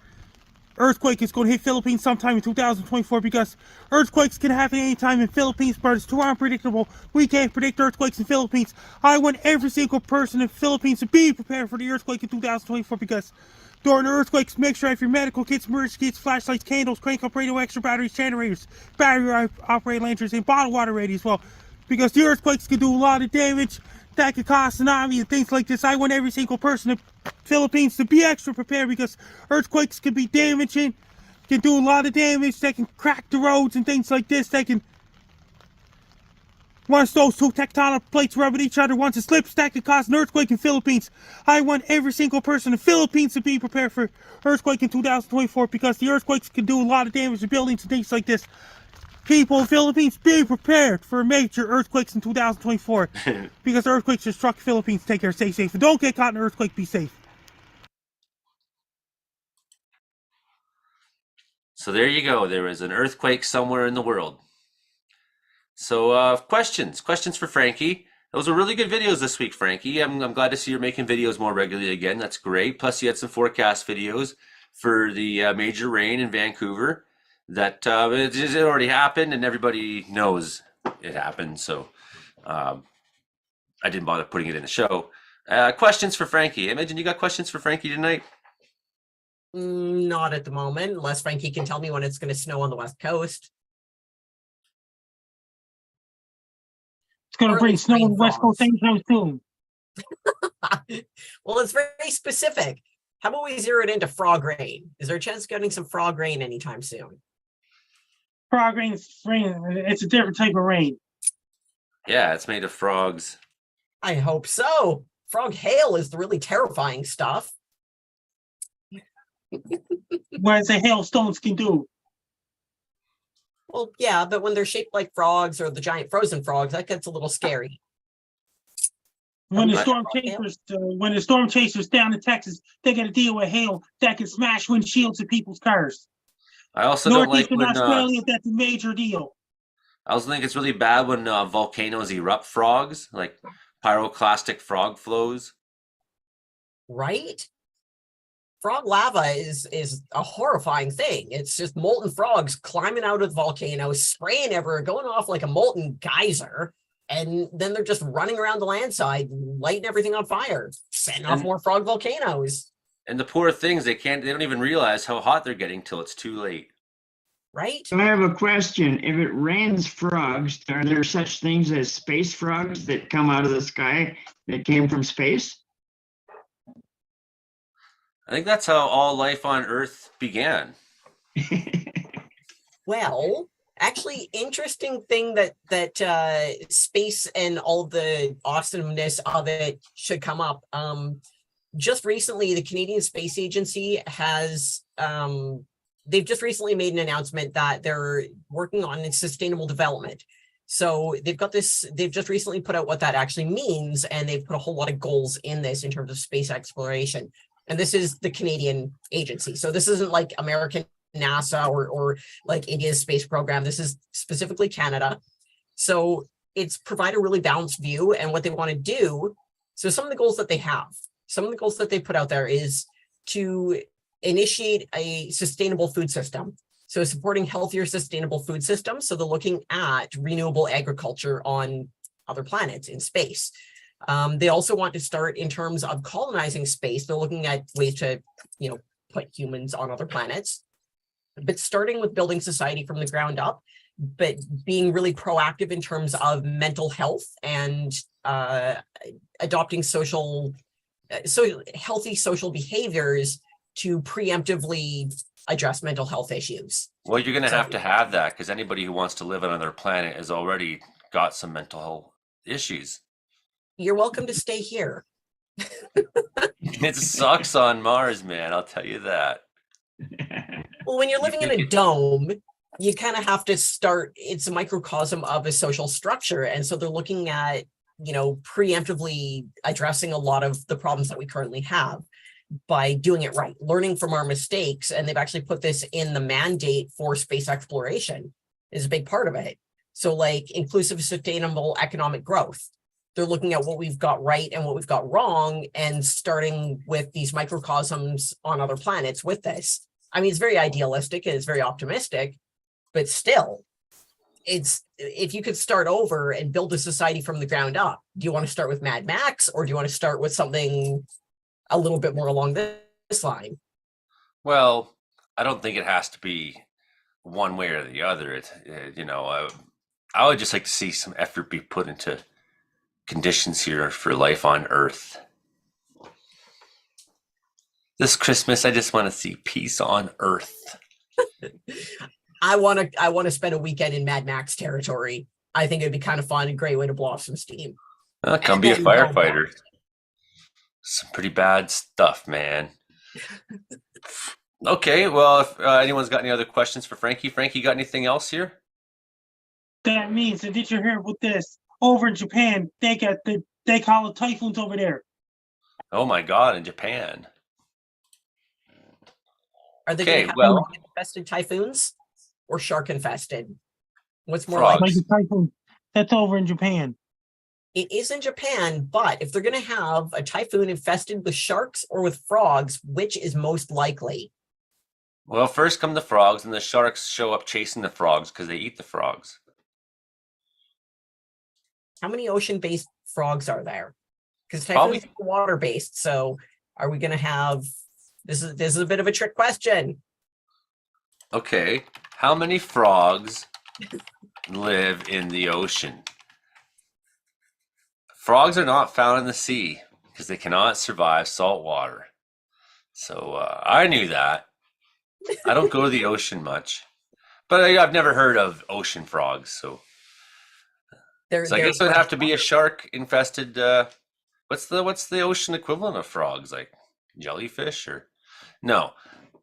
Earthquake is going to hit Philippines sometime in 2024 because earthquakes can happen anytime in Philippines, but it's too unpredictable. We can't predict earthquakes in Philippines. I want every single person in the Philippines to be prepared for the earthquake in 2024 because during earthquakes, make sure you have your medical kits, emergency kits, flashlights, candles, crank up radio, extra batteries, generators, battery operated lanterns, and bottled water ready as well. Because the earthquakes can do a lot of damage. That could cause tsunami and things like this. I want every single person in the Philippines to be extra prepared because earthquakes can be damaging, can do a lot of damage. They can crack the roads and things like this. They can... Once those two tectonic plates rub at each other, once it slips, that could cause an earthquake in Philippines. I want every single person in the Philippines to be prepared for earthquake in 2024 because the earthquakes can do a lot of damage to buildings and things like this. People in the Philippines, be prepared for major earthquakes in 2024 because earthquakes just struck the Philippines. Take care, stay safe, and don't get caught in an earthquake. Be safe. So there you go. There is an earthquake somewhere in the world. So questions for Frankie. Those were really good videos this week, Frankie. I'm glad to see you're making videos more regularly again. That's great. Plus you had some forecast videos for the major rain in Vancouver that it already happened and everybody knows it happened. So I didn't bother putting it in the show. Questions for Frankie. Imagine you got questions for Frankie tonight? Not at the moment, unless Frankie can tell me when it's going to snow on the West Coast. It's going Or to at bring least snow rain on the West Coast frogs. anytime soon. Well, it's very specific. How about we zero it into frog rain? Is there a chance of getting some frog rain anytime soon? Frog rain, it's a different type of rain. Yeah, it's made of frogs. I hope so. Frog hail is the really terrifying stuff. Whereas the hailstones can do. Well, yeah, but when they're shaped like frogs or the giant frozen frogs, that gets a little scary. When the Right. storm chasers down in Texas, they got to deal with hail that can smash windshields of people's cars. I also don't like Northeastern when Australia, that's a major deal. I also think it's really bad when volcanoes erupt frogs, like pyroclastic frog flows. Right? Frog lava is a horrifying thing. It's just molten frogs climbing out of the volcano, spraying everywhere, going off like a molten geyser, and then they're just running around the landside, lighting everything on fire, setting off more frog volcanoes. And the poor things, they don't even realize how hot they're getting till it's too late. Right? So I have a question. If it rains frogs, are there such things as space frogs that come out of the sky that came from space? I think that's how all life on Earth began. Well, actually, interesting thing that space and all the awesomeness of it should come up. Just recently, the Canadian Space Agency has they've just recently made an announcement that they're working on sustainable development. So they've just recently put out what that actually means, and they've put a whole lot of goals in this in terms of space exploration. And this is the Canadian agency. So this isn't like American NASA or like India's space program. This is specifically Canada. So it's provide a really balanced view and what they want to do. So some of the goals that they have, some of the goals that they put out there is to initiate a sustainable food system. So supporting healthier, sustainable food systems. So they're looking at renewable agriculture on other planets in space. They also want to start in terms of colonizing space. They're looking at ways to, put humans on other planets, but starting with building society from the ground up, but being really proactive in terms of mental health and adopting healthy social behaviors to preemptively address mental health issues. Well, you're going to have that because anybody who wants to live on another planet has already got some mental health issues. You're welcome to stay here. It sucks on Mars, man. I'll tell you that. Well, when you're living in a dome, you kind of have to start, it's a microcosm of a social structure. And so they're looking at, preemptively addressing a lot of the problems that we currently have by doing it right, learning from our mistakes. And they've actually put this in the mandate for space exploration is a big part of it. So like inclusive, sustainable economic growth. They're looking at what we've got right and what we've got wrong and starting with these microcosms on other planets with this. I mean, it's very idealistic and it's very optimistic, but still, if you could start over and build a society from the ground up, do you want to start with Mad Max or do you want to start with something a little bit more along this line? Well, I don't think it has to be one way or the other. I would just like to see some effort be put into conditions here for life on Earth. This Christmas, I just want to see peace on Earth. I want to spend a weekend in Mad Max territory. I think it'd be kind of fun and great way to blow off some steam. Come And be a then go firefighter. back. Some pretty bad stuff, man. Okay, well, if anyone's got any other questions for Frankie, got anything else here? That means, and did you hear about this? Over in Japan, they call it typhoons over there. Oh my God, in Japan. Are they Okay, going to have well, infested typhoons or shark infested? What's more Frogs. likely? Like a typhoon. That's over in Japan. It is in Japan, but if they're going to have a typhoon infested with sharks or with frogs, which is most likely? Well, first come the frogs, and the sharks show up chasing the frogs because they eat the frogs. How many ocean-based frogs are there? Because Probably- typhoons are water-based. So are we going to have, this is a bit of a trick question. Okay, how many frogs live in the ocean? Frogs are not found in the sea because they cannot survive salt water. So I knew that. I don't go to the ocean much, but I've never heard of ocean frogs. So I guess it would have to be a shark infested. What's the ocean equivalent of frogs? Like jellyfish or no?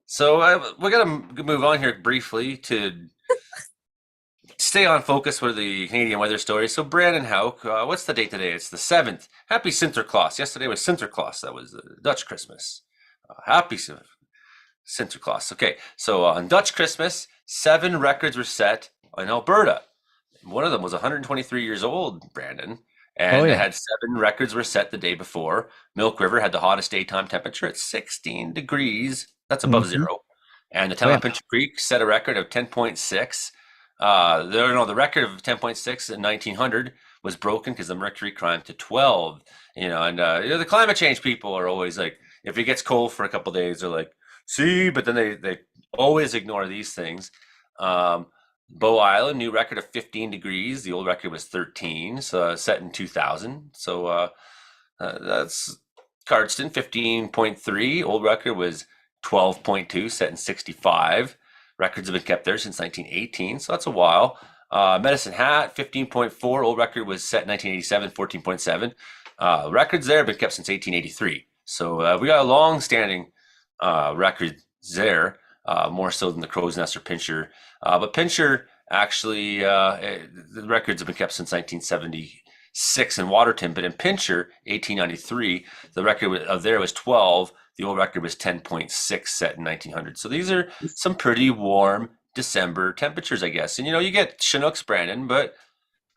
So we got to move on here briefly to stay on focus with the Canadian weather story. So Brandon Hauk, what's the date today? It's the 7th. Happy Sinterklaas. Yesterday was Sinterklaas. That was Dutch Christmas. Happy Sinterklaas. Okay, so on Dutch Christmas, 7 records were set in Alberta. One of them was 123 years old, Brandon. And they had 7 records were set the day before. Milk River had the hottest daytime temperature at 16 degrees. That's above zero. And the Talamapincha Creek set a record of 10.6. The record of 10.6 in 1900 was broken because the mercury climbed to 12. The climate change people are always like, if it gets cold for a couple of days, they're like, see, but then they always ignore these things. Bow Island, new record of 15 degrees. The old record was 13, so set in 2000. So that's Cardston, 15.3. Old record was 12.2, set in 65. Records have been kept there since 1918, so that's a while. Medicine Hat, 15.4. Old record was set in 1987, 14.7. Records there have been kept since 1883. So we got a long-standing record there, more so than the Crow's Nest or Pincher. But Pincher, actually, the records have been kept since 1976 in Waterton. But in Pincher, 1893, the record of there was 12. The old record was 10.6 set in 1900. So these are some pretty warm December temperatures, I guess. And, you get Chinooks, Brandon, but,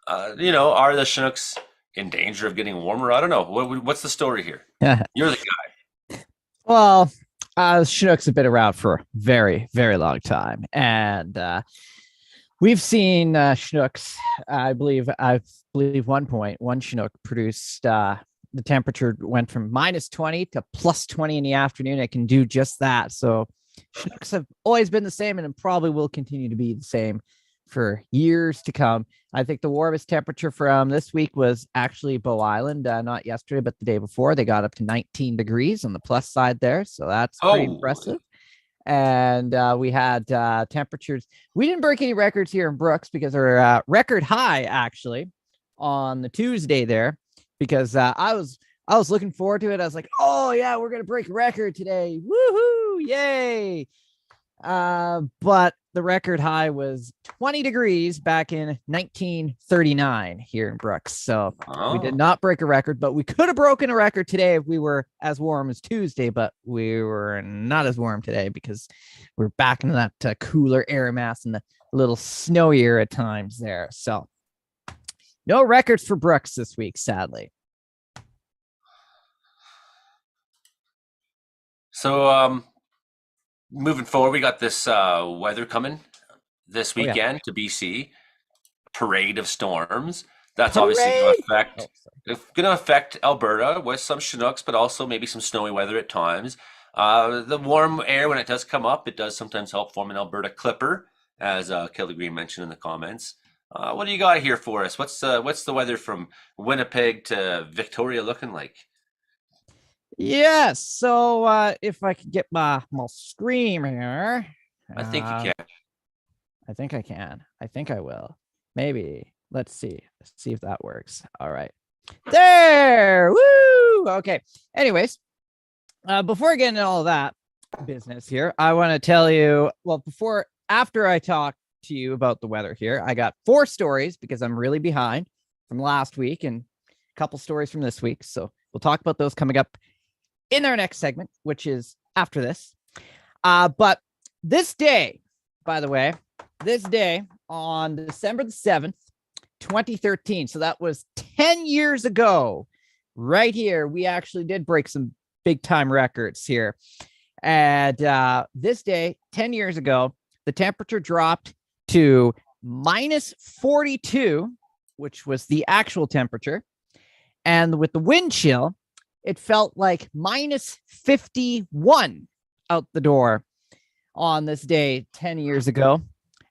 are the Chinooks in danger of getting warmer? I don't know. What's the story here? You're the guy. Well, Chinooks have been around for a very, very long time. And we've seen Chinooks, I believe one Chinook produced the temperature went from minus 20 to plus 20 in the afternoon. It can do just that. So Chinooks have always been the same and probably will continue to be the same for years to come. I think the warmest temperature from this week was actually Bow Island, not yesterday, but the day before. They got up to 19 degrees on the plus side there. So that's pretty impressive. And we had temperatures. We didn't break any records here in Brooks because they're record high actually on the Tuesday there. Because I was looking forward to it. I was like, oh yeah, we're gonna break a record today. Woohoo! Yay! But the record high was 20 degrees back in 1939 here in Brooks. So we did not break a record, but we could have broken a record today if we were as warm as Tuesday, but we were not as warm today because we're back into that cooler air mass and a little snowier at times there. So no records for Brooks this week, sadly. So, moving forward, we got this weather coming this weekend to BC. Parade of storms. That's obviously going to affect Alberta with some Chinooks, but also maybe some snowy weather at times. The warm air, when it does come up, it does sometimes help form an Alberta clipper, as Kelly Green mentioned in the comments. What do you got here for us? What's the weather from Winnipeg to Victoria looking like? Yes. So if I could get my screen here, I think you can. I think I can. I think I will. Maybe. Let's see. Let's see if that works. All right. There. Woo. Okay. Anyways, before getting into all of that business here, I want to tell you, well, after I talk to you about the weather here, I got 4 stories because I'm really behind from last week and a couple stories from this week. So we'll talk about those coming up in our next segment, which is after this. But this day, by the way, this day on December the 7th, 2013. So that was 10 years ago, right here. We actually did break some big time records here. And this day, 10 years ago, the temperature dropped to minus 42, which was the actual temperature. And with the wind chill, it felt like minus 51 out the door on this day 10 years ago.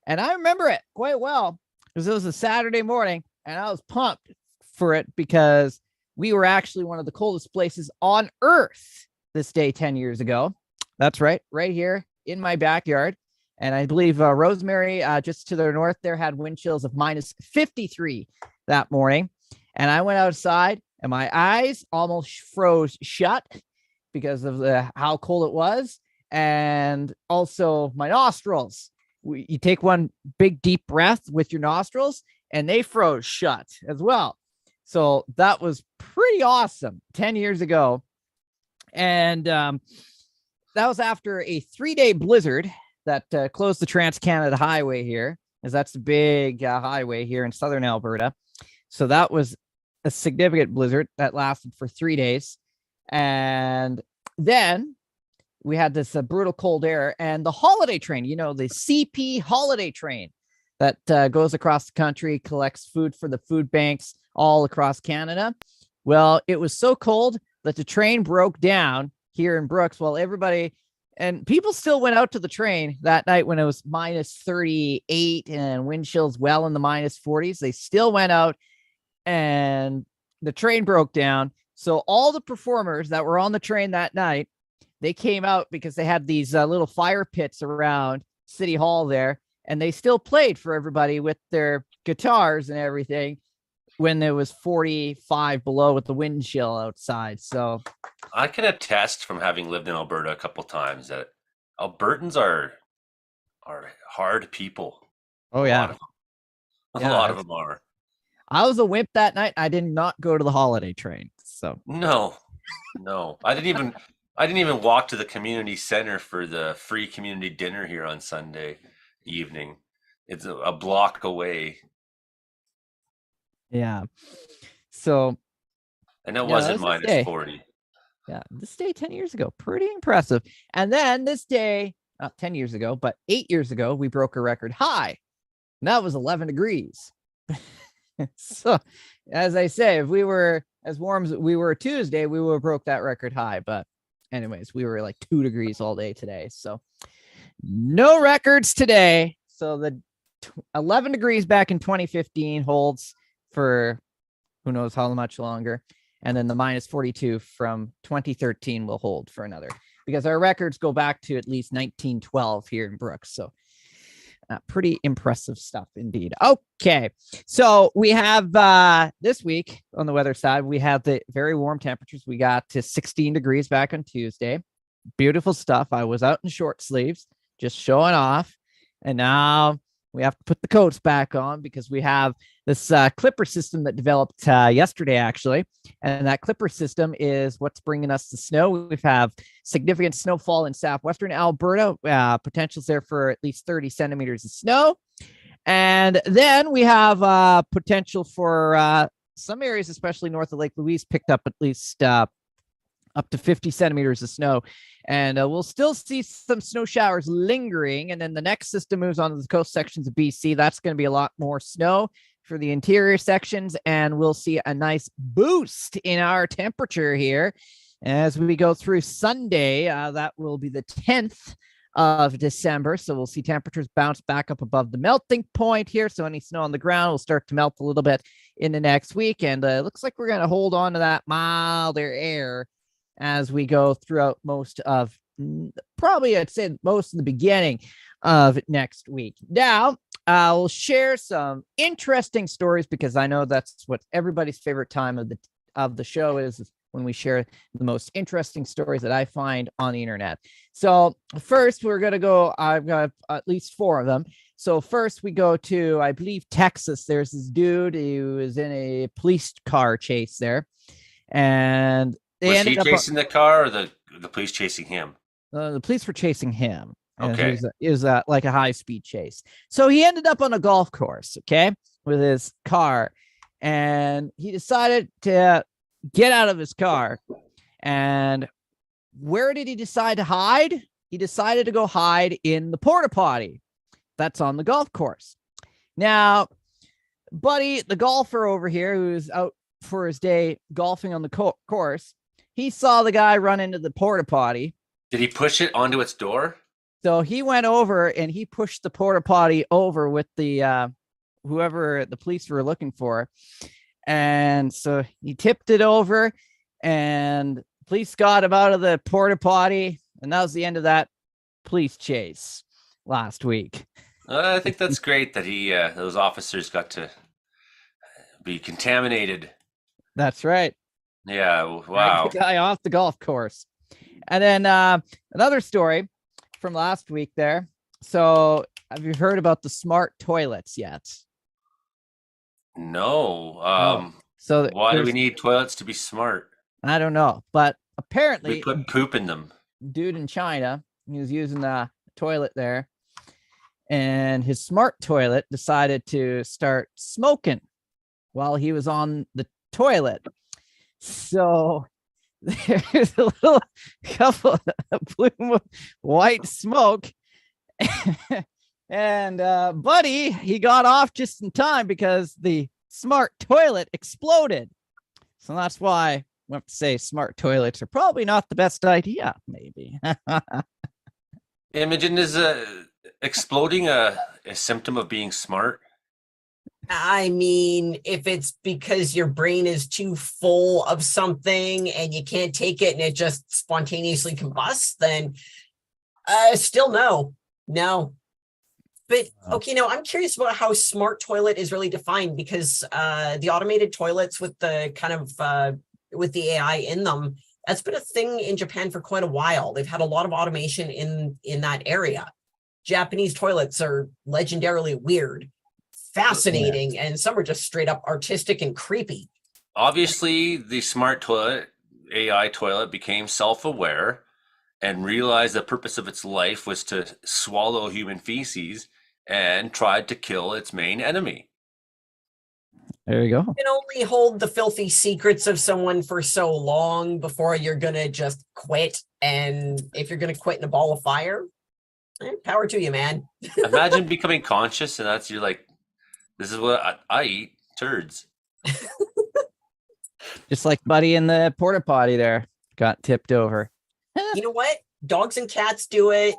And I remember it quite well because it was a Saturday morning and I was pumped for it because we were actually one of the coldest places on Earth this day 10 years ago. That's right here in my backyard. And I believe Rosemary, just to the north there, had wind chills of minus 53 that morning. And I went outside and my eyes almost froze shut because of how cold it was. And also my nostrils. You take one big deep breath with your nostrils and they froze shut as well. So that was pretty awesome 10 years ago. And that was after a 3-day blizzard that closed the Trans-Canada Highway here, as that's the big highway here in southern Alberta. So that was a significant blizzard that lasted for 3 days. And then we had this brutal cold air and the holiday train, the CP holiday train that goes across the country, collects food for the food banks all across Canada. Well, it was so cold that the train broke down here in Brooks while everybody and people still went out to the train that night when it was minus 38 and wind chills well in the minus 40s. They still went out and the train broke down. So all the performers that were on the train that night, they came out because they had these little fire pits around City Hall there, and they still played for everybody with their guitars and everything when it was 45 below with the wind chill outside. So I can attest from having lived in Alberta a couple times that Albertans are hard people. Oh, yeah. A lot of them are. I was a wimp that night. I did not go to the holiday train. So no, I didn't even walk to the community center for the free community dinner here on Sunday evening. It's a block away. Yeah. So. And it wasn't minus 40. Yeah. This day 10 years ago, pretty impressive. And then this day, not 10 years ago, but 8 years ago, we broke a record high. And that was 11 degrees. So, as I say, if we were as warm as we were Tuesday, we would have broke that record high. But anyways, we were like 2 degrees all day today. So no records today. So the 11 degrees back in 2015 holds for who knows how much longer. And then the minus 42 from 2013 will hold for another, because our records go back to at least 1912 here in Brooks. So pretty impressive stuff indeed. Okay. So we have this week on the weather side, we have the very warm temperatures. We got to 16 degrees back on Tuesday. Beautiful stuff. I was out in short sleeves, just showing off. And now we have to put the coats back on because we have this clipper system that developed yesterday, actually. And that clipper system is what's bringing us the snow. We have significant snowfall in southwestern Alberta, potentials there for at least 30 centimeters of snow. And then we have potential for some areas, especially north of Lake Louise, picked up at least up to 50 centimeters of snow. And we'll still see some snow showers lingering. And then the next system moves on to the coast sections of BC. That's going to be a lot more snow for the interior sections. And we'll see a nice boost in our temperature here as we go through Sunday. That will be the 10th of December. So we'll see temperatures bounce back up above the melting point here. So any snow on the ground will start to melt a little bit in the next week. And it looks like we're going to hold on to that milder air as we go throughout most of, probably I'd say most of the beginning of next week. Now, I'll share some interesting stories because I know that's what everybody's favorite time of the show is when we share the most interesting stories that I find on the internet. So first, we're going to go, I've got at least 4 of them. So first we go to, I believe, Texas. There's this dude who is in a police car chase there. And they Was ended he up, chasing the car or the police chasing him? the police were chasing him. And Okay. it was like a high-speed chase. So he ended up on a golf course, okay, with his car. And he decided to get out of his car. And where did he decide to hide? He decided to go hide in the porta potty that's on the golf course. Now, Buddy, the golfer over here who's out for his day golfing on the course, he saw the guy run into the porta potty. Did he push it onto its door? So he went over and he pushed the porta potty over with the whoever the police were looking for. And so he tipped it over and police got him out of the porta potty. And that was the end of that police chase last week. I think that's great that those officers got to be contaminated. That's right. Yeah, Drag wow. the guy off the golf course. And then another story from last week there. So have you heard about the smart toilets yet? No. So Why do we need toilets to be smart? I don't know, but We apparently put poop in them. dude in China, he was using the toilet there, and his smart toilet decided to start smoking while he was on the toilet. So there's a little couple of plume of white smoke. And Buddy, he got off just in time because the smart toilet exploded. So that's why I have to say smart toilets are probably not the best idea, maybe. Imogen, is exploding a symptom of being smart? I mean, if it's because your brain is too full of something and you can't take it and it just spontaneously combusts, then still no. But okay, now I'm curious about how smart toilet is really defined, because the automated toilets with the kind of with the AI in them, that's been a thing in Japan for quite a while. They've had a lot of automation in that area. Japanese toilets are legendarily weird, fascinating, and some are just straight up artistic and creepy. Obviously, the smart toilet, AI toilet, became self-aware and realized the purpose of its life was to swallow human feces and tried to kill its main enemy. There you go. You can only hold the filthy secrets of someone for so long before you're gonna just quit. And if you're gonna quit in a ball of fire, power to you, man. Imagine becoming conscious and that's you're like, this is what I eat, turds. Just like Buddy in the porta potty there got tipped over. You know what? Dogs and cats do it.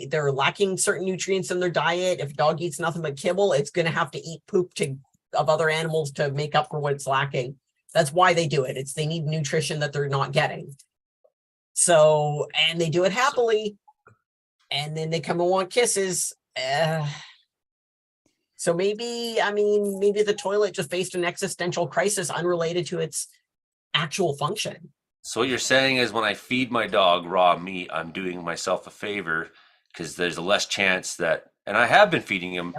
They're lacking certain nutrients in their diet. If a dog eats nothing but kibble, it's going to have to eat poop of other animals to make up for what it's lacking. That's why they do it. They need nutrition that they're not getting. So, and they do it happily. And then they come and want kisses. So maybe the toilet just faced an existential crisis unrelated to its actual function. So what you're saying is when I feed my dog raw meat, I'm doing myself a favor because there's a less chance that, and I have been feeding him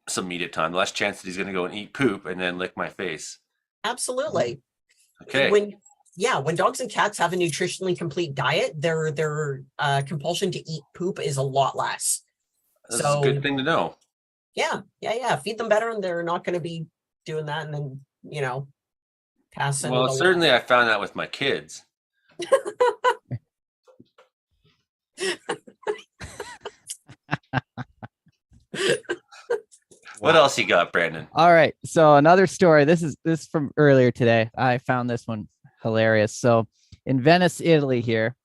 some meat at times, less chance that he's going to go and eat poop and then lick my face. Absolutely. Okay. When dogs and cats have a nutritionally complete diet, their compulsion to eat poop is a lot less. That's a good thing to know. Yeah. Feed them better and they're not going to be doing that and then, passing. Well, certainly I found that with my kids. What else you got, Brandon? All right. So another story. This is from earlier today. I found this one hilarious. So in Venice, Italy here.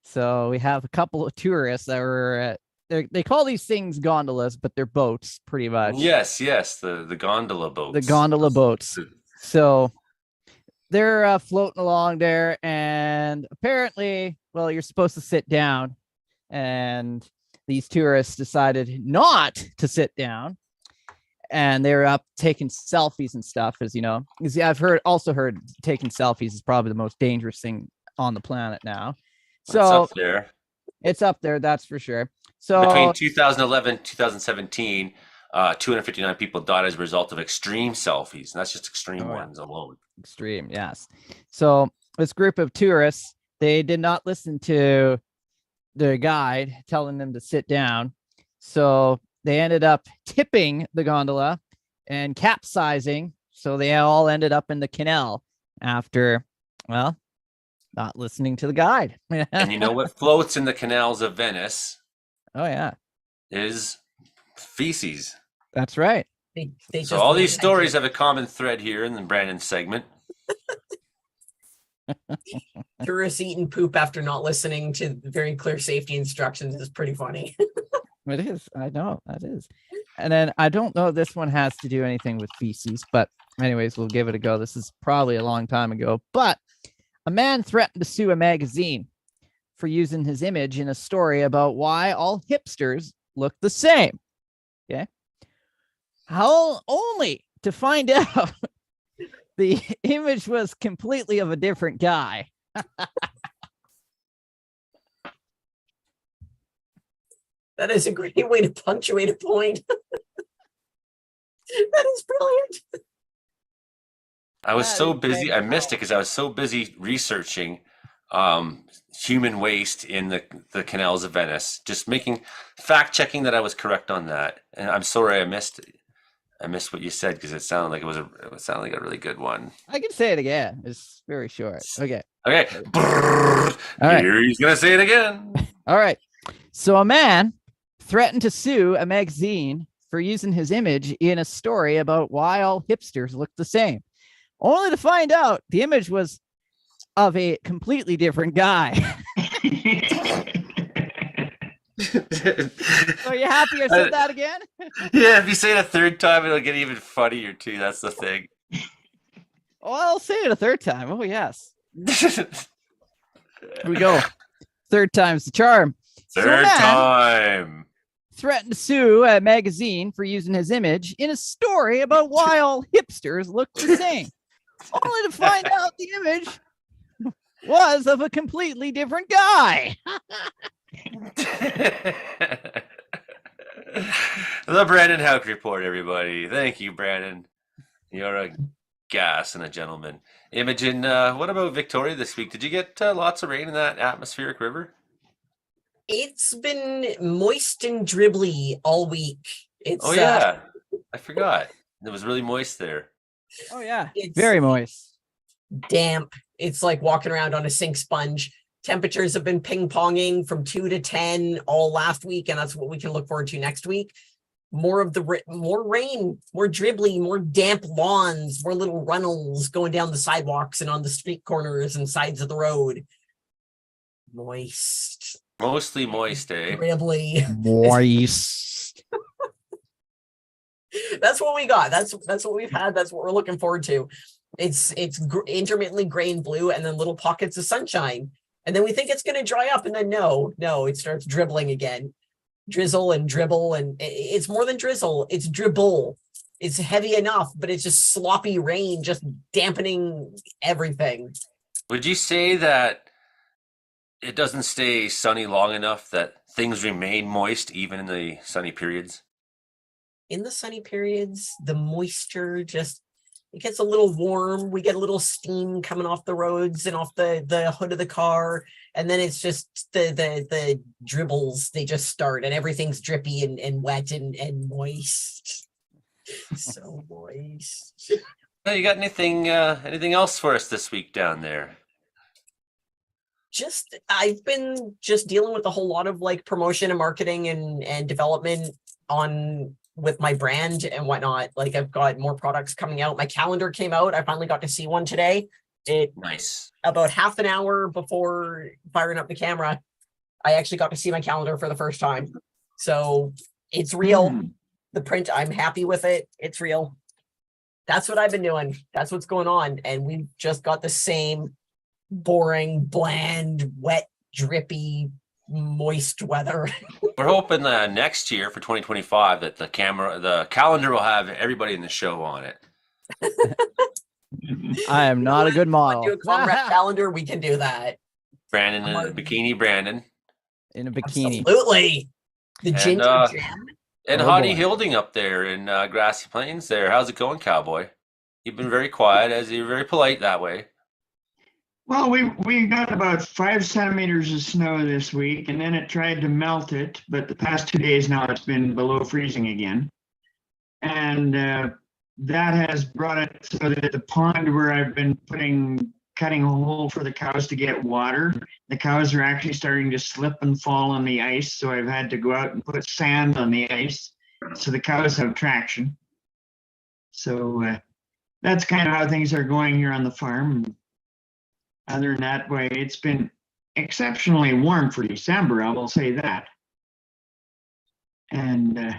So we have a couple of tourists that were they call these things gondolas, but they're boats pretty much. Yes, the gondola boats. The gondola boats. So they're floating along there, and apparently, well, you're supposed to sit down, and these tourists decided not to sit down, and they were up taking selfies and stuff, as you know. Because I've also heard taking selfies is probably the most dangerous thing on the planet now. So It's up there. It's up there, that's for sure. So Between 2011 2017, 259 people died as a result of extreme selfies. And that's just extreme ones alone. Extreme, yes. So this group of tourists, they did not listen to the guide telling them to sit down. So they ended up tipping the gondola and capsizing. So they all ended up in the canal after, well, not listening to the guide. And you know what floats in the canals of Venice? Oh, yeah. Is feces. That's right. They So just all went these ahead stories to- have a common thread here in the Brandon segment. tourists eating poop after not listening to very clear safety instructions is pretty funny. It is. I know that is. And then I don't know if this one has to do anything with feces, but anyways, we'll give it a go. This is probably a long time ago, but a man threatened to sue a magazine for using his image in a story about why all hipsters look the same. Okay. How only to find out the image was completely of a different guy. That is a great way to punctuate a point. That is brilliant. I was That so is busy. I very missed it because I was so busy researching human waste in the canals of Venice, just making fact checking that I was correct on that. And I'm sorry I missed what you said because it sounded like it sounded like a really good one. I can say it again. It's very short. Okay. Okay. All right. Here he's gonna say it again. All right. So a man threatened to sue a magazine for using his image in a story about why all hipsters look the same, only to find out the image was of a completely different guy. Are you happy I said that again? Yeah, if you say it a third time, it'll get even funnier too. That's the thing. Oh, I'll say it a third time. Oh, yes. Here we go. Third time's the charm. So a Third man time. threatened to sue a magazine for using his image in a story about why all hipsters look the same, only to find out the image was of a completely different guy. The Brandon Houck Report, everybody. Thank you, Brandon. You're a gas and a gentleman. Imogen, what about Victoria this week? Did you get lots of rain in that atmospheric river? It's been moist and dribbly all week. It's Oh, yeah. I forgot. It was really moist there. Oh, yeah. It's Very moist. damp. It's like walking around on a sink sponge. Temperatures have been ping-ponging from 2 to 10 all last week, and that's what we can look forward to next week. More rain, more dribbly, more damp lawns, more little runnels going down the sidewalks and on the street corners and sides of the road. Moist. Mostly moist, eh? Dribbly. Moist. That's what we got. That's what we've had. That's what we're looking forward to. It's intermittently gray and blue, and then little pockets of sunshine. And then we think it's going to dry up, and then no, it starts dribbling again. Drizzle and dribble, and it's more than drizzle. It's dribble. It's heavy enough, but it's just sloppy rain, just dampening everything. Would you say that it doesn't stay sunny long enough that things remain moist even in the sunny periods? In the sunny periods, the moisture just, it gets a little warm. We get a little steam coming off the roads and off the hood of the car. And then it's just the dribbles, they just start and everything's drippy and wet and moist. So moist. Hey, you got anything else for us this week down there? I've been just dealing with a whole lot of like promotion and marketing and development with my brand and whatnot. Like I've got more products coming out. My calendar came out. I finally got to see one today. Nice. About half an hour before firing up the camera, I actually got to see my calendar for the first time. So it's real. The print, I'm happy with it. It's real. That's what I've been doing. That's what's going on. And we've just got the same boring, bland, wet, drippy moist weather. We're hoping next year for 2025 that the calendar will have everybody in the show on it. I am not a good Do model. a comrade calendar, we can do that. Brandon in a bikini, Brandon. In a bikini. Absolutely. The And, ginger gem. And Oh, Hottie boy. Hilding up there in Grassy Plains there. How's it going, cowboy? You've been very quiet, as you're very polite that way. Well, we got about 5 centimeters of snow this week, and then it tried to melt it, but the past 2 days now it's been below freezing again. And that has brought it so that the pond where I've been cutting a hole for the cows to get water, the cows are actually starting to slip and fall on the ice. So I've had to go out and put sand on the ice so the cows have traction. So that's kind of how things are going here on the farm. Other than that way, it's been exceptionally warm for December, I will say that. And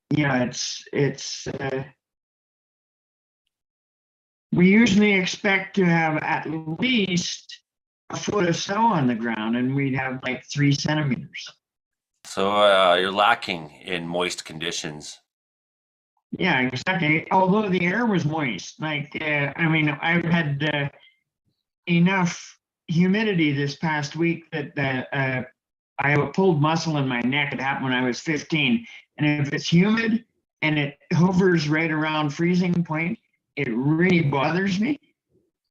yeah, it's we usually expect to have at least a foot of snow on the ground, and we'd have like 3 centimeters. So you're lacking in moist conditions. Yeah, exactly. Although the air was moist, like I mean, I've had enough humidity this past week that I have a pulled muscle in my neck. It happened when I was 15. And if it's humid and it hovers right around freezing point, it really bothers me.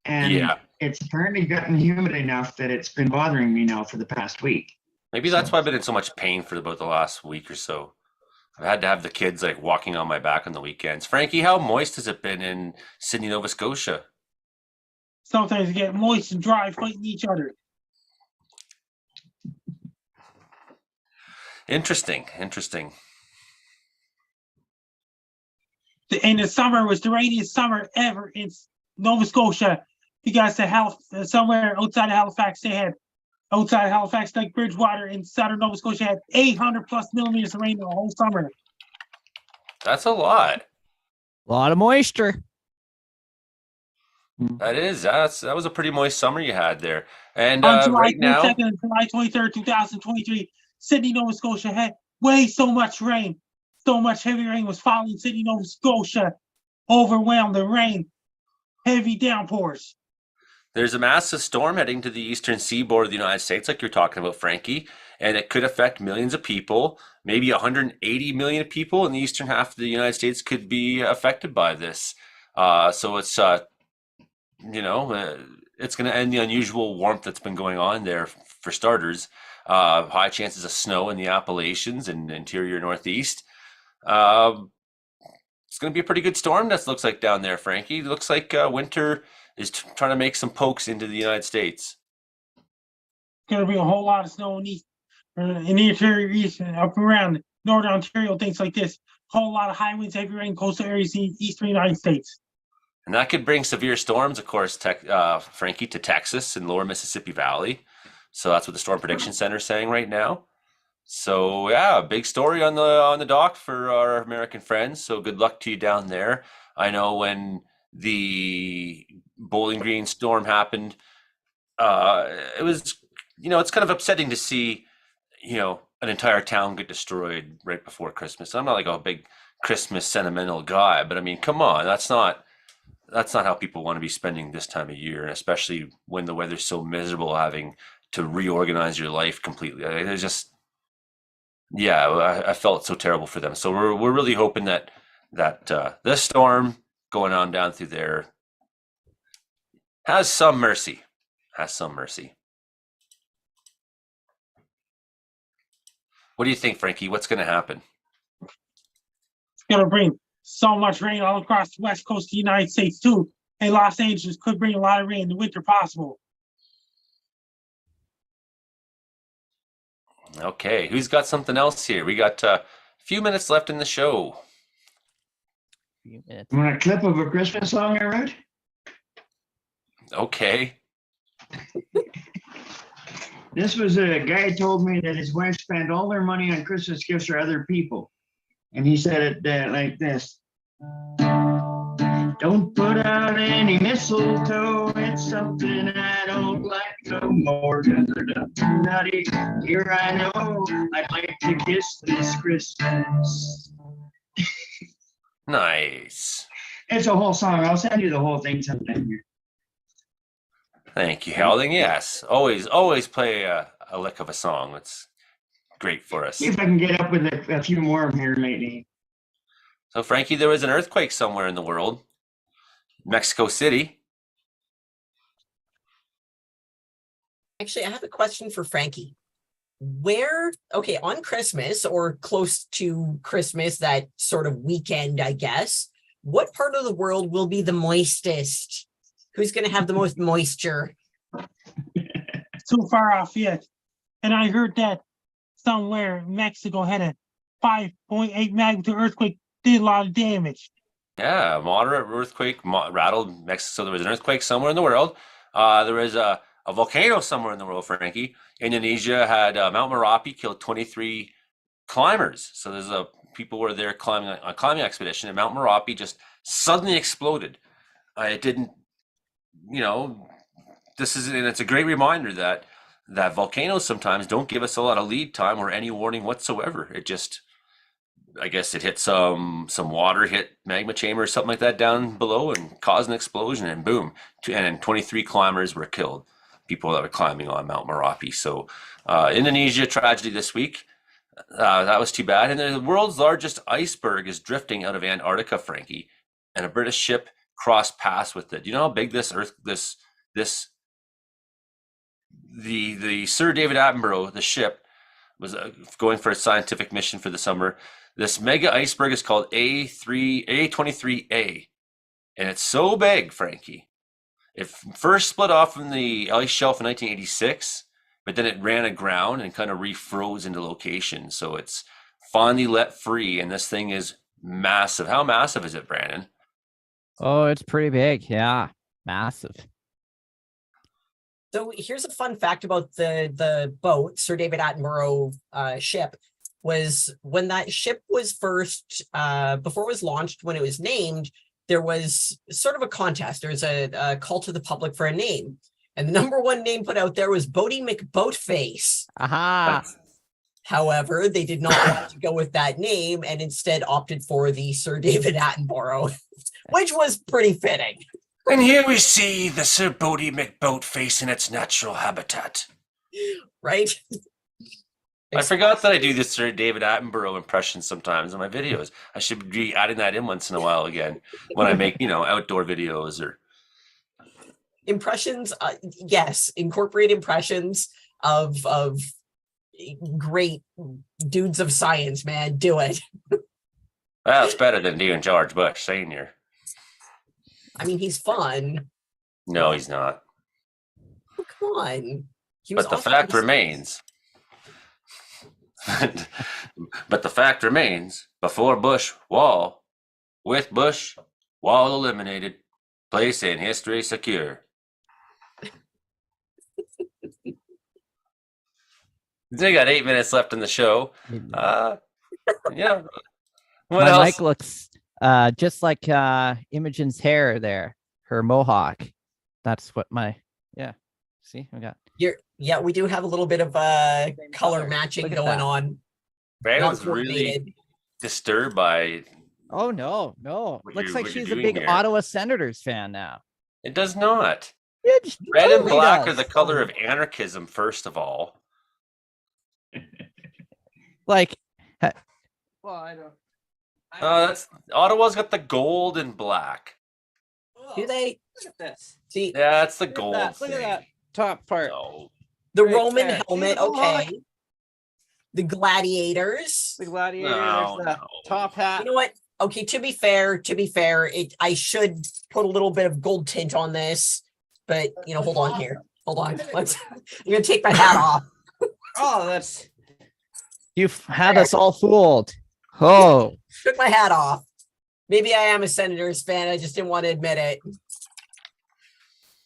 And Yeah. it's apparently gotten humid enough that it's been bothering me now for the past week. Maybe that's why I've been in so much pain for about the last week or so. I've had to have the kids like walking on my back on the weekends. Frankie, how moist has it been in Sydney, Nova Scotia? Sometimes you get moist and dry fighting each other. Interesting. And the summer was the rainiest summer ever in Nova Scotia because somewhere outside of Halifax, like Bridgewater in southern Nova Scotia, had 800 plus millimeters of rain the whole summer. That's a lot. A lot of moisture. That is. That was a pretty moist summer you had there. And On July right now, 22nd and July 23rd, 2023, Sydney, Nova Scotia had way so much rain. So much heavy rain was falling in Sydney, Nova Scotia. Overwhelmed the rain. Heavy downpours. there's a massive storm heading to the eastern seaboard of the United States, like you're talking about, Frankie, and it could affect millions of people. Maybe 180 million people in the eastern half of the United States could be affected by this. So it's it's going to end the unusual warmth that's been going on there for starters. High chances of snow in the Appalachians and interior Northeast. It's going to be a pretty good storm that looks like down there, Frankie. It looks like winter is trying to make some pokes into the United States. Going to be a whole lot of snow in the interior east and up around northern Ontario, things like this. Whole lot of high winds, heavy rain, coastal areas in the eastern United States. And that could bring severe storms, of course, Frankie, to Texas and lower Mississippi Valley. So that's what the Storm Prediction Center is saying right now. So yeah, big story on the dock for our American friends. So good luck to you down there. I know when the Bowling Green storm happened, it was, it's kind of upsetting to see, an entire town get destroyed right before Christmas. I'm not like a big Christmas sentimental guy, but I mean, come on, that's not how people want to be spending this time of year, especially when the weather's so miserable, having to reorganize your life completely. It's just, yeah, I felt so terrible for them. So we're really hoping that this storm going on down through there has some mercy. What do you think, Frankie? What's going to happen? It's going to bring so much rain all across the west coast of the United States too. And Los Angeles could bring a lot of rain in the winter possible. Okay, who's got something else here? We got a few minutes left in the show. Few minutes. You want a clip of a Christmas song I wrote? Okay. This was a guy told me that his wife spent all their money on Christmas gifts for other people. And he said it like this. Don't put out any mistletoe. It's something I don't like no more. 'Cause they're too nutty. Here I know I'd like to kiss this Christmas. Nice. It's a whole song. I'll send you the whole thing sometime here. Thank you, Helding. Yes, always play a lick of a song. That's great for us. See if I can get up with a few more here lately. So, Frankie, there was an earthquake somewhere in the world. Mexico City. Actually, I have a question for Frankie. Where, okay, on Christmas or close to Christmas, that sort of weekend, I guess, what part of the world will be the moistest? Who's going to have the most moisture? Too far off yet. And I heard that somewhere in Mexico had a 5.8 magnitude earthquake, did a lot of damage. Yeah, moderate earthquake rattled Mexico. So there was an earthquake somewhere in the world. There was a volcano somewhere in the world, Frankie. Indonesia had Mount Merapi killed 23 climbers. So there's people were there climbing a climbing expedition, and Mount Merapi just suddenly exploded. It didn't, and it's a great reminder that volcanoes sometimes don't give us a lot of lead time or any warning whatsoever. It just, I guess it hit some water, hit magma chamber or something like that down below and caused an explosion, and boom, and 23 climbers were killed, people that were climbing on Mount Merapi. So Indonesia tragedy this week. That was too bad. And the world's largest iceberg is drifting out of Antarctica, Frankie, and a British ship crossed paths with it. Do you know how big the Sir David Attenborough, the ship, was going for a scientific mission for the summer. This mega iceberg is called A23A, and it's so big, Frankie. It first split off from the ice shelf in 1986, but then it ran aground and kind of refroze into location. So it's finally let free, and this thing is massive. How massive is it, Brandon? Oh, it's pretty big. Yeah, massive. So here's a fun fact about the boat, Sir David Attenborough ship, was when that ship was first, before it was launched, when it was named, there was sort of a contest. There was a call to the public for a name. And the number one name put out there was Boaty McBoatface. Aha. However, they did not want to go with that name and instead opted for the Sir David Attenborough, which was pretty fitting. And here we see the Sir Boaty McBoatface in its natural habitat. Right? I forgot that I do this Sir David Attenborough impression sometimes in my videos. I should be adding that in once in a while again when I make, outdoor videos or Impressions. Yes, incorporate impressions of great dudes of science, man. Do it. Well, it's better than doing George Bush Sr. I mean, he's fun. No, he's not. Oh, come on. He was But the awesome. fact remains. But the fact remains, before Bush, wall. With Bush, wall eliminated. Place in history secure. We got 8 minutes left in the show. Yeah. What My else? mic looks just like Imogen's hair there, her mohawk. That's what see, we got. Yeah, we do have a little bit of color color. matching Look at going that. on. Brandon's Not really coordinated. disturbed by Oh no. What Looks you're- like what you're she's a doing big here. Ottawa Senators fan now. it. Does not. It Red and totally black does. are the color of anarchism, first of all. Like, well, I don't. That's Ottawa's got the gold and black. Do they? Look at this. See, Yeah, it's the Look at gold that. Look at thing. that top part. No. the Right Roman there. helmet, See the mohawk? okay. The gladiators. The gladiator. No, there's the no. top hat. You know what? Okay, to be fair, I should put a little bit of gold tint on this, but hold on here. Hold on. I'm gonna take my hat off. Oh, that's. You've had us all fooled. Oh, Took my hat off. Maybe I am a Senators fan. I just didn't want to admit it.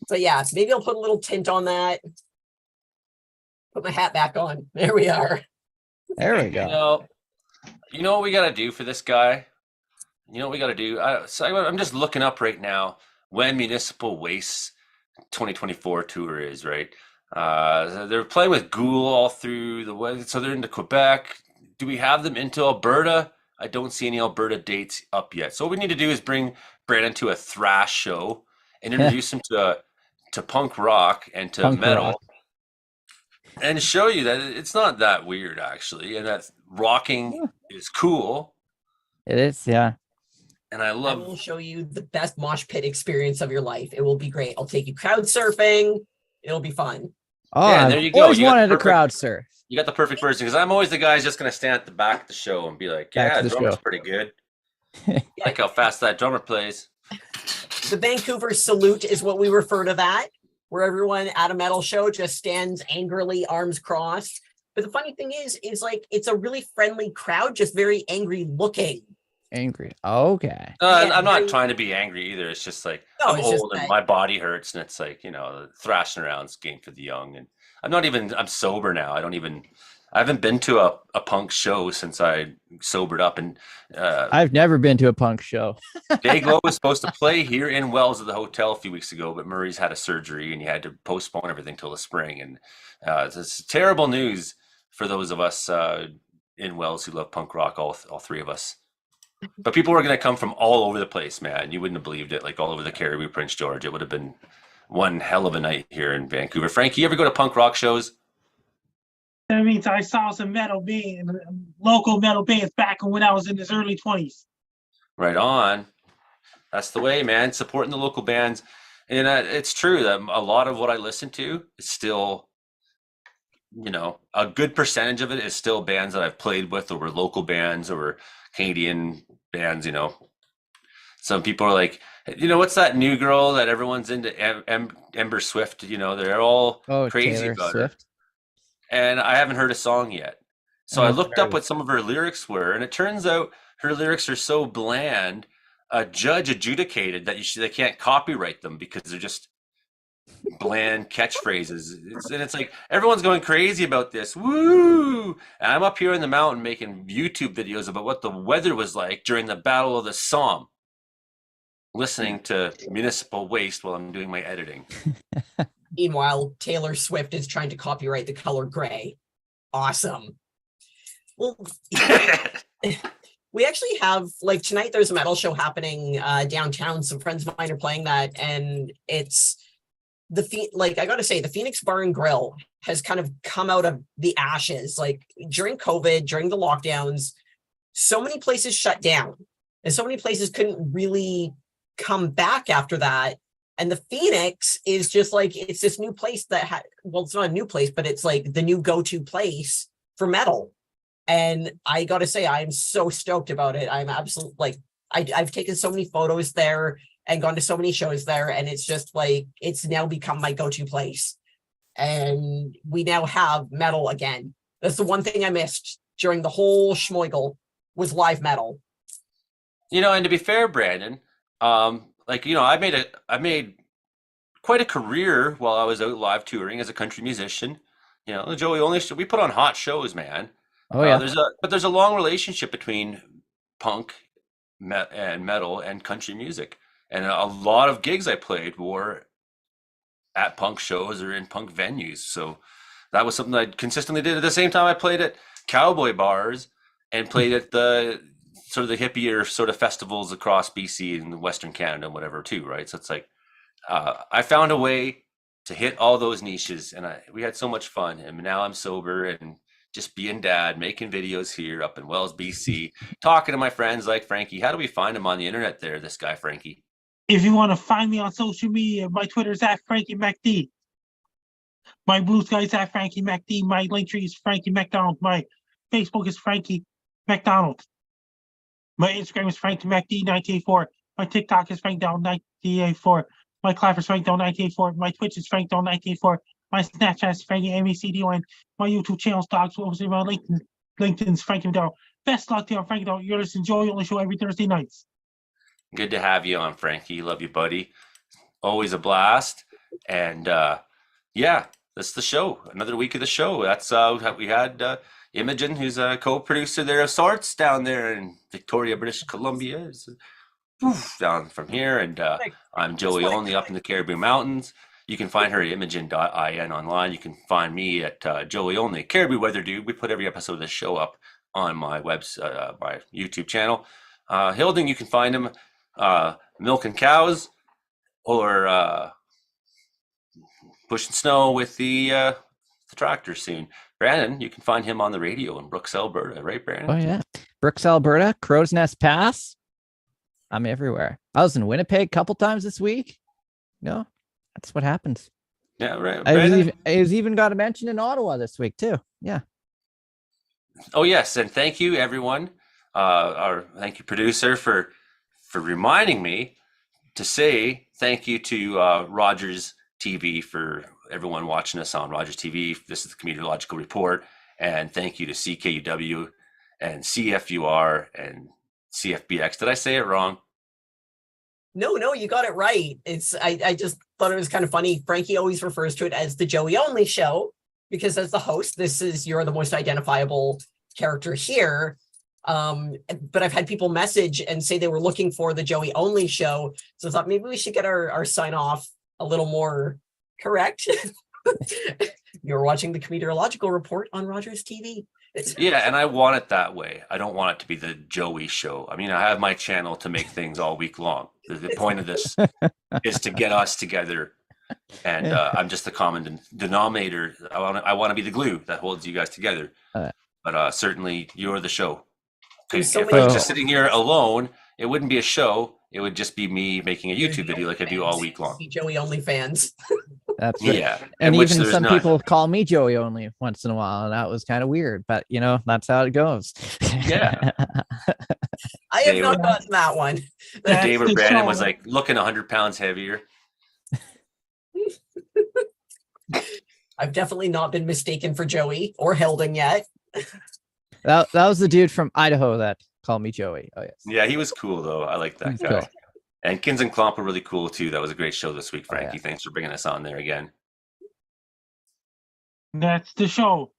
But yeah, maybe I'll put a little tint on that. Put my hat back on. There we are. there we go. You know what we got to do for this guy? You know what we got to do? I'm just looking up right now when Municipal Waste 2024 tour is, right? They're playing with Gould all through the way, so they're into Quebec. Do we have them into Alberta? I don't see any Alberta dates up yet. So what we need to do is bring Brandon to a thrash show and introduce him to punk rock and to Punk metal, rock. and show you that it's not that weird actually, and that rocking is cool. It is, yeah. And I I love. will show you the best mosh pit experience of your life. It will be great. I'll take you crowd surfing. It'll be fun. Oh, Yeah, I've there you go. always You got wanted the a crowd surf. You got the perfect person because I'm always the guy who's just gonna stand at the back of the show and be like, Back "Yeah, to the drummer's show. pretty good. Like how fast that drummer plays." The Vancouver salute is what we refer to that, where everyone at a metal show just stands angrily, arms crossed. But the funny thing is like it's a really friendly crowd, just very angry looking. Angry. Okay. Yeah, I'm not very- trying to be angry either. It's just like No, I'm it's just old and that- my body hurts, and it's like thrashing around's game for the young. And I'm sober now. I haven't been to a punk show since I sobered up. And I've never been to a punk show. Dayglow was supposed to play here in Wells at the hotel a few weeks ago, but Murray's had a surgery and he had to postpone everything till the spring. And it's terrible news for those of us in Wells who love punk rock, all three of us. But people were going to come from all over the place, man. You wouldn't have believed it. Like all over the Cariboo, Prince George. It would have been one hell of a night here in Vancouver. Frankie, you ever go to punk rock shows? That means I saw some local metal bands back when I was in his early 20s. Right on. That's the way, man. Supporting the local bands. And it's true that a lot of what I listen to is still, a good percentage of it is still bands that I've played with, or were local bands, or Canadian bands. Some people are like, what's that new girl that everyone's into, Ember Swift? They're all crazy Taylor about her. Swift. And I haven't heard a song yet. So I I haven't looked heard up what some of her lyrics were, and it turns out her lyrics are so bland, a judge adjudicated that they can't copyright them because they're just bland catchphrases. It's like everyone's going crazy about this. Woo! And I'm up here in the mountain making YouTube videos about what the weather was like during the Battle of the Somme, listening to Municipal Waste while I'm doing my editing. Meanwhile, Taylor Swift is trying to copyright the color gray. Awesome. Well, we actually have, like, tonight there's a metal show happening downtown. Some friends of mine are playing that, and it's I gotta say, the Phoenix Bar and Grill has kind of come out of the ashes. Like during COVID, during the lockdowns, so many places shut down, and so many places couldn't really come back after that. And the Phoenix is just like, it's this new place that it's not a new place, but it's like the new go-to place for metal. And I got to say, I'm so stoked about it. I'm absolutely like, I've taken so many photos there and gone to so many shows there. And it's just like, it's now become my go-to place. And we now have metal again. That's the one thing I missed during the whole schmoigel was live metal. And to be fair, Brandon, I made quite a career while I was out live touring as a country musician. Joey, we put on hot shows, man. Oh yeah. There's a long relationship between punk and metal and country music, and a lot of gigs I played were at punk shows or in punk venues. So that was something I consistently did. At the same time, I played at cowboy bars and played at the sort of the hippier sort of festivals across BC and Western Canada and whatever too, right? So it's like I found a way to hit all those niches, and we had so much fun. And now I'm sober and just being dad, making videos here up in Wells, BC, talking to my friends like Frankie. How do we find him on the internet there, this guy, Frankie? If you want to find me on social media, my Twitter is @FrankieMacD. My Blue Sky is @FrankieMacD. My Linktree is Frankie McDonald. My Facebook is Frankie McDonald. My Instagram is FrankieMacD984. My TikTok is FrankDown984. My Clapper is FrankDown984. My Twitch is FrankDown984. My Snapchat is Frankie MacDon. My YouTube channel is Dogs. What was it about LinkedIn's Frankie McDonald. Best luck to you, Frankie McDonald. You're listening to Joy on the show every Thursday nights. Good to have you on, Frankie. Love you, buddy. Always a blast. And yeah, that's the show. Another week of the show. That's we had Imogen, who's a co-producer there of sorts down there in Victoria, British Columbia, is down from here. And I'm Joey Only up in the Caribou Mountains. You can find her at imogen.in online. You can find me at Joey Only, Caribou Weather Dude. We put every episode of this show up on my my YouTube channel. Hilding, you can find him milking cows or pushing snow with the tractor soon. Brandon, you can find him on the radio in Brooks, Alberta, right, Brandon? Oh yeah, Brooks, Alberta, Crow's Nest Pass. I'm everywhere. I was in Winnipeg a couple times this week. No, that's what happens. Yeah, right. I was even got a mention in Ottawa this week too. Yeah. Oh yes, and thank you everyone. Thank you producer for reminding me to say thank you to Rogers TV for everyone watching us on Rogers TV. This is the Comedeorological Report, and thank you to CKUW and CFUR and CFBX. Did I say it wrong? No, you got it right. I just thought it was kind of funny. Frankie always refers to it as the Joey Only show because as the host, you're the most identifiable character here. But I've had people message and say they were looking for the Joey Only show. So I thought maybe we should get our sign off a little more correct. You're watching the Comedeorological Report on Rogers TV. Yeah, and I want it that way. I don't want it to be the Joey show. I mean, I have my channel to make things all week long. The point of this is to get us together, and I'm just the common denominator. I want to be the glue that holds you guys together. But certainly, you're the show. If I was just sitting here alone, it wouldn't be a show. It would just be me making a YouTube video like I do all week long. Joey Only fans. That's right. Yeah, and even some people call me Joey Only once in a while, and that was kind of weird. But that's how it goes. Yeah. I have not gotten that one. The day where Brandon was like looking 100 pounds heavier. I've definitely not been mistaken for Joey or Hilding yet. That was the dude from Idaho that called me Joey. Oh yes. Yeah, he was cool though. I like that guy. Cool. And Kins and Klomp were really cool too. That was a great show this week, Frankie. Yeah. Thanks for bringing us on there again. That's the show.